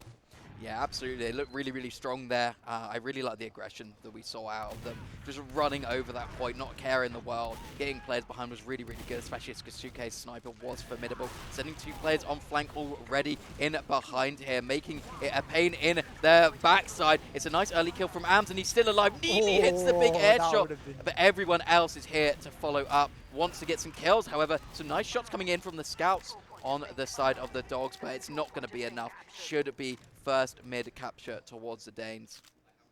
Yeah, absolutely. They look really strong there. I really like the aggression that we saw out of them. Just running over that point, not caring the world. Getting players behind was really good, especially as Kasuke's sniper was formidable. Sending 2 players on flank already in behind here, making it a pain in their backside. It's a nice early kill from Ams, and he's still alive. Nearly hits the big air shot, but everyone else is here to follow up. Wants to get some kills, however, some nice shots coming in from the scouts on the side of the Dogs, but it's not going to be enough. Should be first mid capture towards the Danes.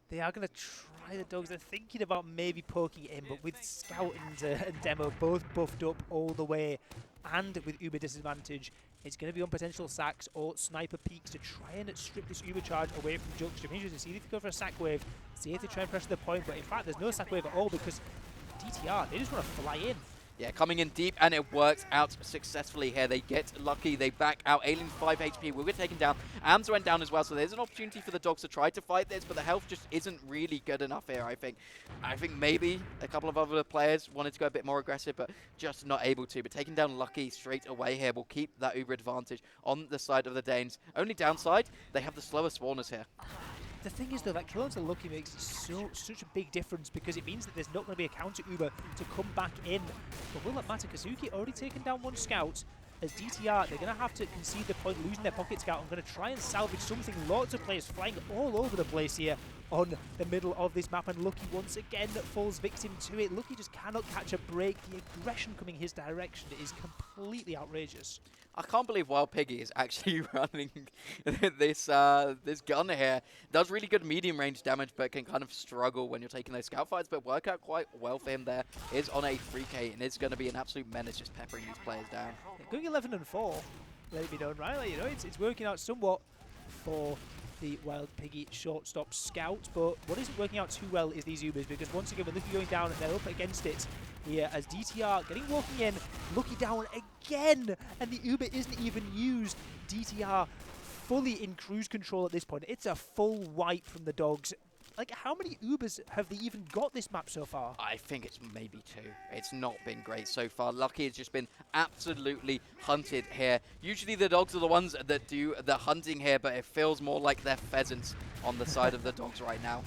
They are going to try the Dogs. They're thinking about maybe poking it in, but with Scout and Demo both buffed up all the way, and with Uber disadvantage, it's going to be on potential sacks or sniper peaks to try and strip this Uber charge away from Juxta. Interesting to see if they go for a sack wave, see if they try and pressure the point, but in fact there's no sack wave at all because DTR, they just want to fly in.
Yeah, coming in deep, and it works out successfully here. They get lucky. They back out. Alien 5 HP will get taken down. Ams went down as well, so there's an opportunity for the Dogs to try to fight this, but the health just isn't really good enough here, I think. I think maybe a couple of other players wanted to go a bit more aggressive, but just not able to. But taking down Lucky straight away here will keep that Uber advantage on the side of the Danes. Only downside, they have the slower spawners here.
The thing is though, that kill onto Lucky makes such a big difference because it means that there's not going to be a counter Uber to come back in. But will that matter? Kazuki already taken down 1 scout. As DTR, they're going to have to concede the point, losing their pocket scout. I'm going to try and salvage something. Lots of players flying all over the place here on the middle of this map, and Lucky once again falls victim to it. Lucky just cannot catch a break. The aggression coming his direction is completely outrageous.
I can't believe Wild Piggy is actually running this this gun here. Does really good medium range damage, but can kind of struggle when you're taking those scout fights, but work out quite well for him there. Is on a 3k, and it's going to be an absolute menace just peppering these players down.
Yeah, going 11 and 4, let it be known, right? Like, you know, it's working out somewhat for the Wild Piggy shortstop scout, but what isn't working out too well is these Ubers, because once again, with Lucky going down and they're up against it, here as DTR walking in, Lucky down again, and the Uber isn't even used. DTR fully in cruise control at this point. It's a full wipe from the Dogs. Like, how many Ubers have they even got this map so far?
I think it's maybe 2. It's not been great so far. Lucky has just been absolutely hunted here. Usually the Dogs are the ones that do the hunting here, but it feels more like they're pheasants on the side of the Dogs right now.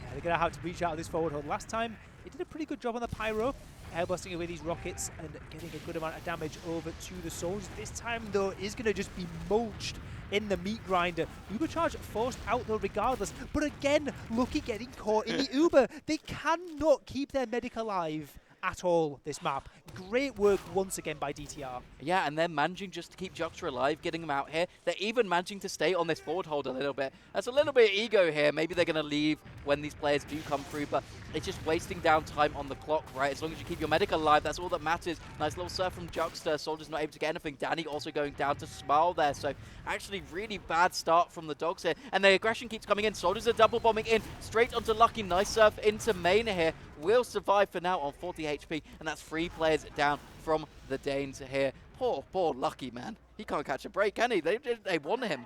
Yeah, they're going to have to reach out of this forward hold. Last time, they did a pretty good job on the Pyro, airblasting away these rockets and getting a good amount of damage over to the soldiers. This time, though, is going to just be mulched in the meat grinder. Uber charge forced out though regardless, but again, Lucky getting caught in the Uber. They cannot keep their medic alive at all this map. Great work once again by DTR.
Yeah, and they're managing just to keep Juxta alive, getting them out here. They're even managing to stay on this forward hold a little bit. That's a little bit of ego here. Maybe they're going to leave when these players do come through, but it's just wasting down time on the clock, right? As long as you keep your medic alive, that's all that matters. Nice little surf from Juxta. Soldier's not able to get anything. Danny also going down to Smile there. So actually really bad start from the Dogs here. And the aggression keeps coming in. Soldiers are double bombing in straight onto Lucky. Nice surf into main here. Will survive for now on 40 HP. And that's 3 players down from the Danes here. Poor Lucky, man. He can't catch a break, can he? They won him.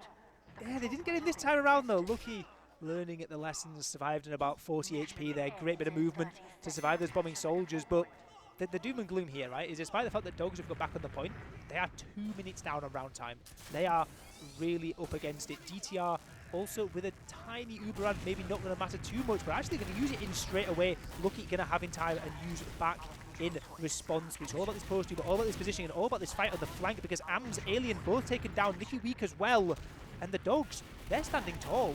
Yeah, they didn't get him this time around though. Lucky learning at the lessons, survived in about 40 HP there. Great bit of movement to survive those bombing soldiers, but the doom and gloom here, right, is despite the fact that Dogs have got back on the point, they are 2 minutes down on round time. They are really up against it. DTR also with a tiny Uber ad, maybe not going to matter too much, but actually going to use it in straight away. Lucky going to have in time and use it back in response. It's all about this post, but all about this positioning and all about this fight on the flank because Ams, Alien both taken down, Nicky weak as well, and the Dogs, they're standing tall.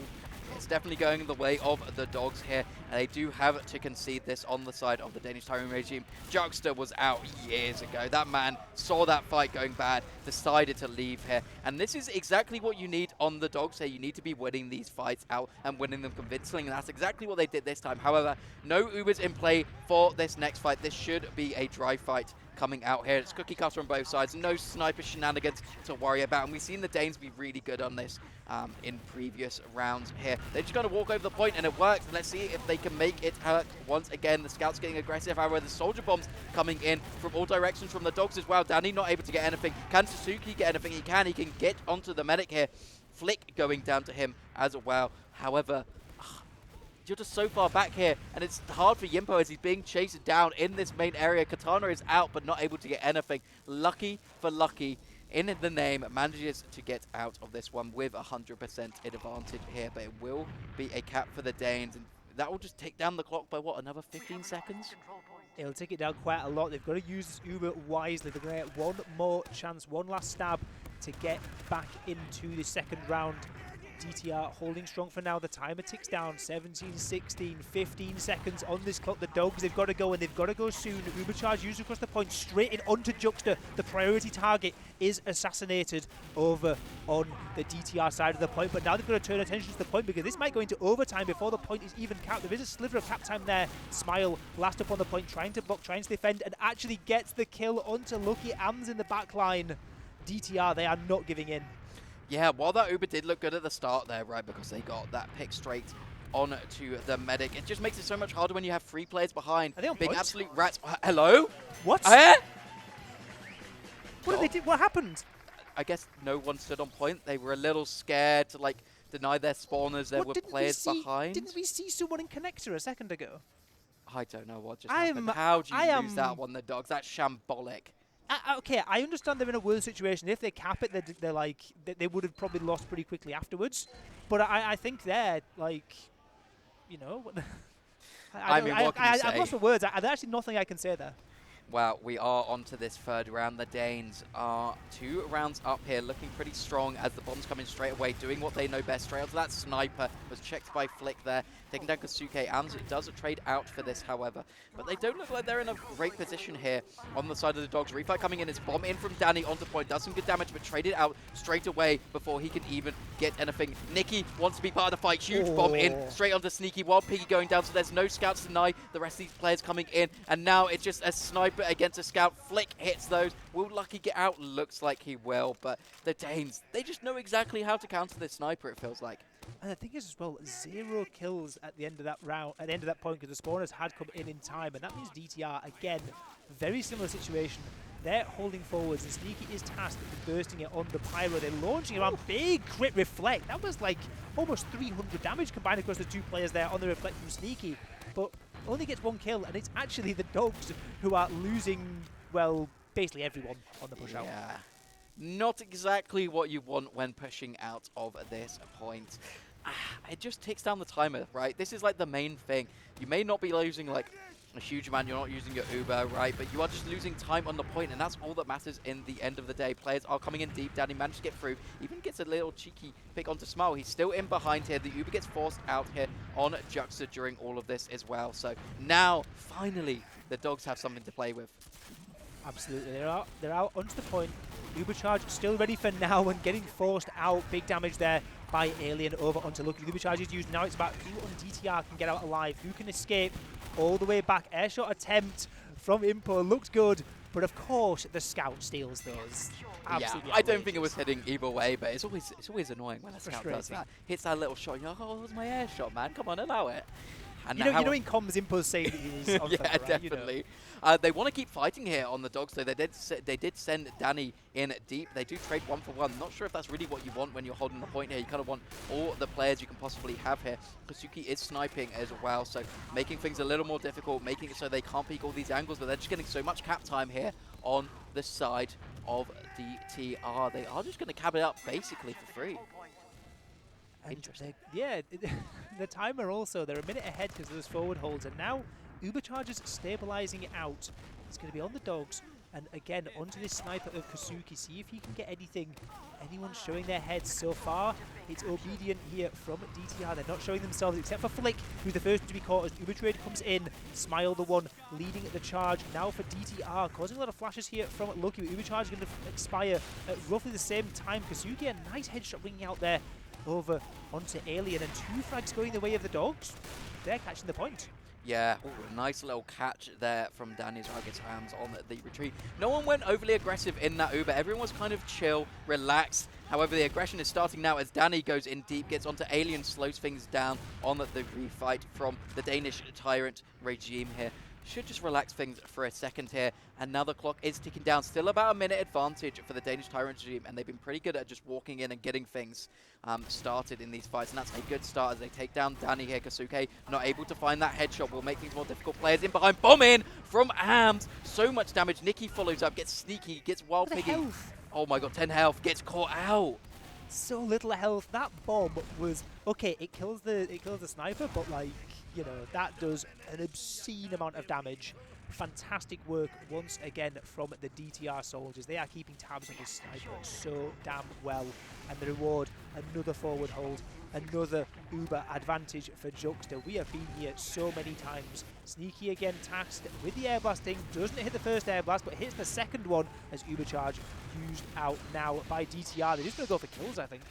It's definitely going the way of the Dogs here, and they do have to concede this on the side of the Danish Tyrant regime. Juxta was out years ago. That man saw that fight going bad, decided to leave here, and this is exactly what you need on the Dogs here. You need to be winning these fights out and winning them convincingly, and that's exactly what they did this time. However, no Ubers in play for this next fight. This should be a dry fight coming out here. It's cookie cutter on both sides. No sniper shenanigans to worry about. And we've seen the Danes be really good on this in previous rounds here. They're just going to walk over the point and it works. Let's see if they can make it work once again. The scouts getting aggressive. However, the soldier bombs coming in from all directions from the Dogs as well. Danny not able to get anything. Can Suzuki get anything? He can. He can get onto the medic here. Flick going down to him as well. However, you're just so far back here, and it's hard for Yimpo as he's being chased down in this main area. Katana is out, but not able to get anything. Lucky for Lucky, in the name, manages to get out of this one with 100% advantage here, but it will be a cap for the Danes, and that will just take down the clock by, what, another 15 seconds?
It'll take it down quite a lot. They've got to use this Uber wisely. They're going to get one more chance, one last stab to get back into the second round. DTR holding strong for now. The timer ticks down. 17, 16, 15 seconds on this clock. The Dogs, they've got to go, and they've got to go soon. Uber charge used across the point, straight in onto Juxta. The priority target is assassinated over on the DTR side of the point, but now they've got to turn attention to the point because this might go into overtime before the point is even capped. There is a sliver of cap time there. Smile last up on the point, trying to block, trying to defend, and actually gets the kill onto Lucky Ams in the back line. DTR, they are not giving in.
Yeah, while that Uber did look good at the start there, right, because they got that pick straight on to the medic, it just makes it so much harder when you have 3 players behind.
Are they on
being
point?
absolute rats. Hello?
What? What did they do? What happened?
I guess no one stood on point. They were a little scared to, like, deny their spawners. There were players behind.
Didn't we see someone in connector a second ago?
I don't know what just happened. How do you lose that one, the Dogs? That's shambolic.
Okay, I understand they're in a worse situation. If they cap it, they're like they would have probably lost pretty quickly afterwards. But I think they're like, you know,
I mean, what can you say?
I've lost for words. There's actually nothing I can say there.
Well, we are on to this third round. The Danes are 2 rounds up here, looking pretty strong as the bombs come in straight away, doing what they know best. Straight onto that sniper, was checked by Flick there, taking down Kasuke. Ams does trade out for this, however. But they don't look like they're in a great position here on the side of the Dogs. Refight coming in, it's bomb in from Danny onto point, does some good damage, but traded out straight away before he can even get anything. Nicky wants to be part of the fight, huge bomb in, straight onto Sneaky, while Piggy going down, so there's no scouts to deny the rest of these players coming in. And now it's just a sniper Uber against a scout. Flick hits those. Will Lucky get out? Looks like he will, but the Danes, they just know exactly how to counter this sniper, it feels like.
And the thing is as well, 0 kills at the end of that round, at the end of that point, because the spawners had come in time, and that means DTR, again, very similar situation. They're holding forwards, and Sneaky is tasked with bursting it on the Pyro. They're launching around, big crit reflect. That was like almost 300 damage combined across the two players there on the reflect from Sneaky, but only gets 1 kill, and it's actually the Dogs who are losing, well, basically everyone on the push out.
Yeah. Not exactly what you want when pushing out of this point. It just ticks down the timer, right? This is like the main thing. You may not be losing like a huge amount, you're not using your Uber, right? But you are just losing time on the point, and that's all that matters in the end of the day. Players are coming in deep. Danny managed to get through, even gets a little cheeky pick onto Smile. He's still in behind here. The Uber gets forced out here on Juxta during all of this as well. So now, finally, the Dogs have something to play with.
Absolutely, they're out onto the point. Uber charge still ready for now and getting forced out. Big damage there by Alien over onto Lucky. Uber charge is used. Now it's about who on DTR can get out alive, who can escape all the way back. Airshot attempt from Impo looked good, but of course the scout steals those. Absolutely
I don't think it was hitting either way, but it's always annoying when a scout does that. Hits that little shot, and you're like, oh, it was my air shot, man. Come on, allow it. And
you know in comms, Impo's saying that he was on
yeah,
fire, right?
definitely. They want to keep fighting here on the Dogs, though. They did send Danny in deep. They do trade 1 for 1. Not sure if that's really what you want when you're holding the point here. You kind of want all the players you can possibly have here. Kasuki is sniping as well, so making things a little more difficult, making it so they can't peek all these angles, but they're just getting so much cap time here on the side of DTR. They are just going to cap it up basically for free.
Interesting. Yeah, the timer also, they're a minute ahead because of those forward holds, and now Uber Charger's stabilizing out. It's going to be on the Dogs, and again, onto this sniper of Kasuki. See if he can get anyone showing their heads so far. It's Obedient here from DTR. They're not showing themselves except for Flick, who's the first to be caught as Uber Trade comes in. Smile the one leading the charge now for DTR, causing a lot of flashes here from Lucky, but Uber Charge is going to expire at roughly the same time. Kasuki, a nice headshot ringing out there over onto Alien, and 2 frags going the way of the Dogs. They're catching the point.
Yeah, ooh, nice little catch there from Danny's Rugged Rams on the retreat. No one went overly aggressive in that Uber. Everyone was kind of chill, relaxed. However, the aggression is starting now as Danny goes in deep, gets onto Alien, slows things down on the refight from the Danish Tyrant regime here. Should just relax things for a second here, and now the clock is ticking down. Still about a minute advantage for the Danish Tyrant regime, and they've been pretty good at just walking in and getting things started in these fights, and that's a good start as they take down Danny here. Kasuke not able to find that headshot, will make things more difficult. Players in behind, bomb in from Ams. So much damage. Nikki follows up, gets sneaky, gets Wild Piggy. Oh my god, 10 health, gets caught out.
So little health. That bomb was okay. It kills the sniper, but like, you know, that does an obscene amount of damage. Fantastic work once again from the DTR soldiers. They are keeping tabs on this sniper so damn well. And the reward, another forward hold, another Uber advantage for Juxta. We have been here so many times. Sneaky again tasked with the air blasting. Doesn't hit the first air blast, but hits the second one as Uber charge used out now by DTR. They're just going to go for kills, I think.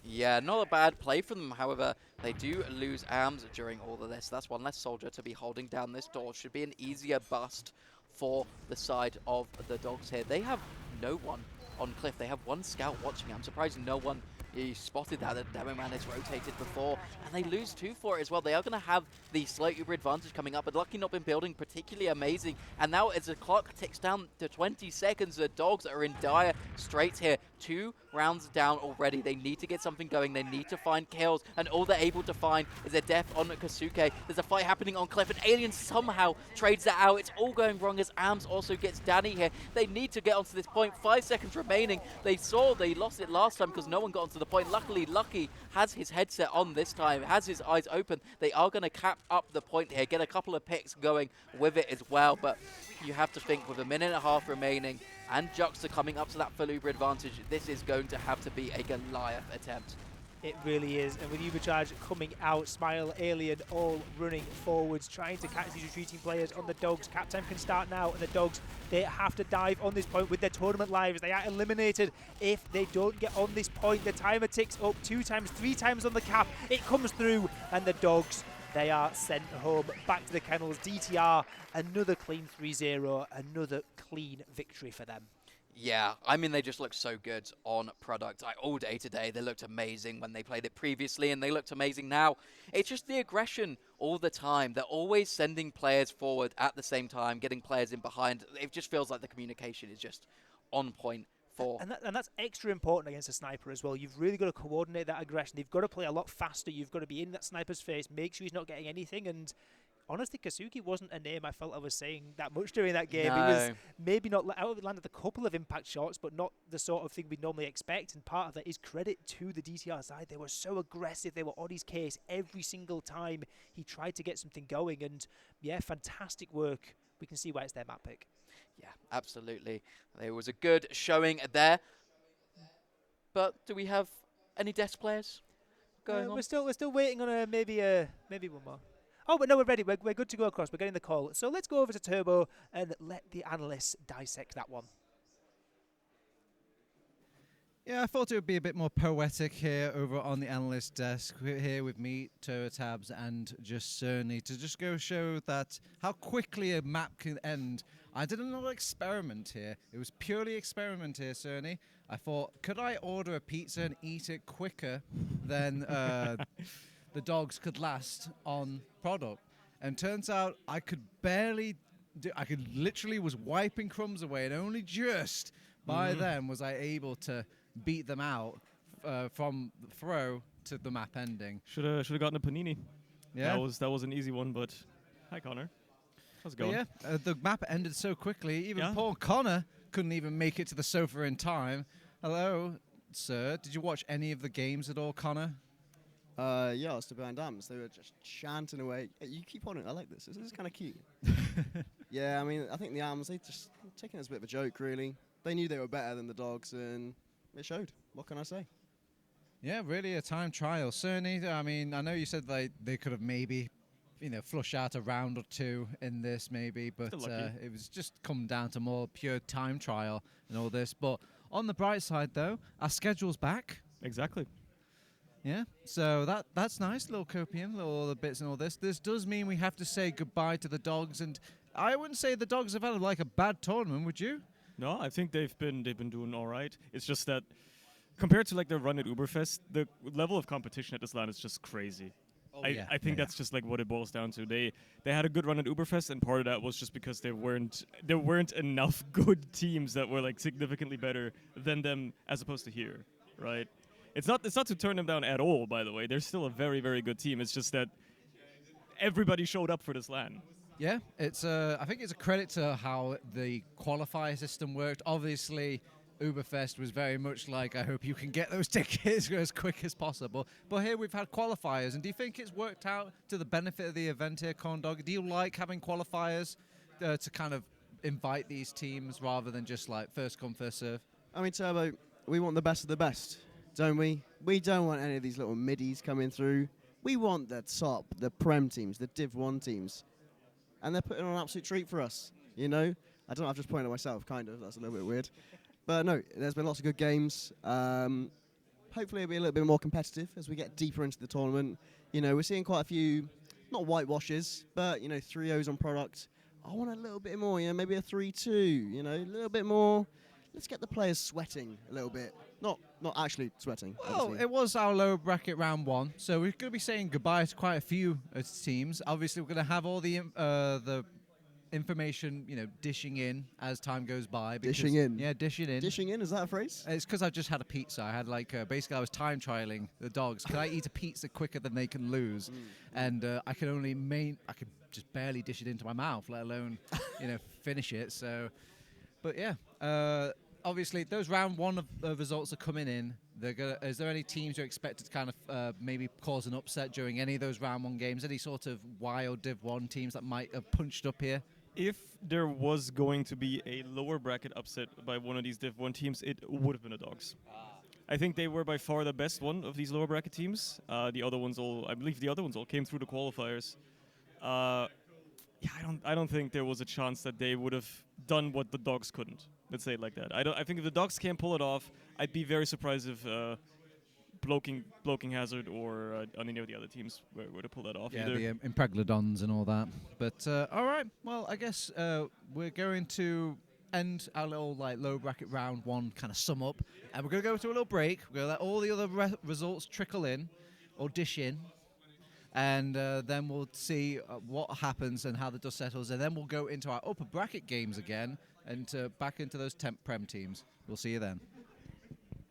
Yeah, not a bad play from them. However, they do lose arms during all of this. That's one less soldier to be holding down this door. Should be an easier bust for the side of the Dogs here. They have no one on Cliff. They have one scout watching. I'm surprised no one spotted that. The Demo Man has rotated before, and they lose 2 for it as well. They are going to have the slight Uber advantage coming up, but Lucky not been building particularly amazing. And now as the clock ticks down to 20 seconds, the Dogs are in dire straits here. 2 rounds down already. They need to get something going. They need to find kills, and all they're able to find is a death on Kasuke. There's a fight happening on Cliff, and Alien somehow trades that out. It's all going wrong as Ams also gets Danny here. They need to get onto this point. 5 seconds remaining. They lost it last time because no one got onto the point. Luckily, Lucky has his headset on this time, has his eyes open. They are going to cap up the point here, get a couple of picks going with it as well, but you have to think with a minute and a half remaining and Juxta coming up to that full Uber advantage, this is going to have to be a Goliath attempt.
It really is, and with Uber Charge coming out, Smile, Alien all running forwards, trying to catch these retreating players on the Dogs. Cap time can start now, and the Dogs, they have to dive on this point with their tournament lives. They are eliminated if they don't get on this point. The timer ticks up 2 times, 3 times on the cap. It comes through, and the Dogs They are sent home back to the kennels. DTR, another clean 3-0, another clean victory for them.
Yeah, I mean, they just look so good on product. All day today, they looked amazing when they played it previously, and they looked amazing now. It's just the aggression all the time. They're always sending players forward at the same time, getting players in behind. It just feels like the communication is just on point.
And that's extra important against a sniper as well. You've really got to coordinate that aggression. You've got to play a lot faster. You've got to be in that sniper's face, make sure he's not getting anything. And honestly, Kazuki wasn't a name I felt I was saying that much during that game.
No.
He was maybe not landed a couple of impact shots, but not the sort of thing we'd normally expect. And part of that is credit to the DTR side. They were so aggressive. They were on his case every single time he tried to get something going. And yeah, fantastic work. We can see why it's their map pick.
Yeah, absolutely. There was a good showing there. But do we have any desk players going on?
We're still waiting on maybe one more. Oh, but no, we're ready. We're good to go across. We're getting the call. So let's go over to Turbo and let the analysts dissect that one.
Yeah, I thought it would be a bit more poetic here over on the analyst desk. We're here with me, TurboTabs, and just Surny to just go show that how quickly a map can end. I did another experiment here. It was purely experiment here, Surny. I thought, could I order a pizza and eat it quicker than the dogs could last on product? And turns out I could barely do. I could literally was wiping crumbs away, and only just by then was I able to beat them out from the throw to the map ending.
Should have gotten a panini.
Yeah,
That was an easy one, but hi Connor. How's it going?
Yeah, the map ended so quickly. Even
Yeah.
poor Connor couldn't even make it to the sofa in time. Hello, sir. Did you watch any of the games at all, Connor?
Yeah, I was to behind dams. They were just chanting away. Hey, you keep on it. I like this. This is kind of cute. Yeah, I mean, I think the Arms, they just taking it as a bit of a joke, really. They knew they were better than the Dogs, and it showed. What can I say?
Yeah, really a time trial. Cerny, I mean, I know you said they could have maybe, flush out a round or two in this maybe, but it was just come down to more pure time trial and all this. But on the bright side, though, our schedule's back.
Exactly.
Yeah, so that's nice, little copium, little the bits and all this. This does mean we have to say goodbye to the Dogs, and I wouldn't say the Dogs have had like a bad tournament, would you?
No, I think they've been doing all right. It's just that compared to like their run at Uberfest, the level of competition at this LAN is just crazy. I think that's just like what it boils down to. They had a good run at Uberfest, and part of that was just because there weren't enough good teams that were like significantly better than them as opposed to here, right? It's not to turn them down at all, by the way. They're still a very, very good team. It's just that everybody showed up for this LAN.
Yeah, it's I think it's a credit to how the qualifier system worked. Obviously, Uberfest was very much like, I hope you can get those tickets as quick as possible. But here we've had qualifiers, and do you think it's worked out to the benefit of the event here, Condawg? Do you like having qualifiers to kind of invite these teams rather than just like first come, first serve?
I mean, Turbo, we want the best of the best, don't we? We don't want any of these little middies coming through. We want the top, the Prem teams, the Div 1 teams. And they're putting on an absolute treat for us, I don't know, I've just pointed at myself, kind of. That's a little bit weird. But no, there's been lots of good games. Hopefully it'll be a little bit more competitive as we get deeper into the tournament. We're seeing quite a few, not whitewashes, but, 3-0s on product. I want a little bit more, maybe a 3-2, a little bit more. Let's get the players sweating a little bit. Not actually sweating.
Well,
obviously.
it was our lower bracket round one, so we're going to be saying goodbye to quite a few teams. Obviously, we're going to have all the information, dishing in as time goes by.
Dishing in?
Yeah, dishing in.
Dishing in, is that a phrase?
It's because I just had a pizza. I had basically I was time trialing the Dogs. Could I eat a pizza quicker than they can lose? And I could just barely dish it into my mouth, let alone, finish it. So, but yeah. Obviously, those round one of results are coming in. Is there any teams you're expected to kind of maybe cause an upset during any of those round one games? Any sort of wild Div 1 teams that might have punched up here?
If there was going to be a lower bracket upset by one of these Div 1 teams, it would have been the Dogs. I think they were by far the best one of these lower bracket teams. I believe the other ones all came through the qualifiers. I don't think there was a chance that they would have done what the Dogs couldn't. Let's say it like that. I think if the Dogs can't pull it off, I'd be very surprised if Bloking Hazard or on any of the other teams were to pull that off
Yeah,
either.
the Impreglodons and all that. But all right, well, I guess we're going to end our little low bracket round one kind of sum up, and we're going to go to a little break. We're going to let all the other results trickle in or dish in, and then we'll see what happens and how the dust settles, and then we'll go into our upper bracket games again and back into those temp prem teams. We'll see you then.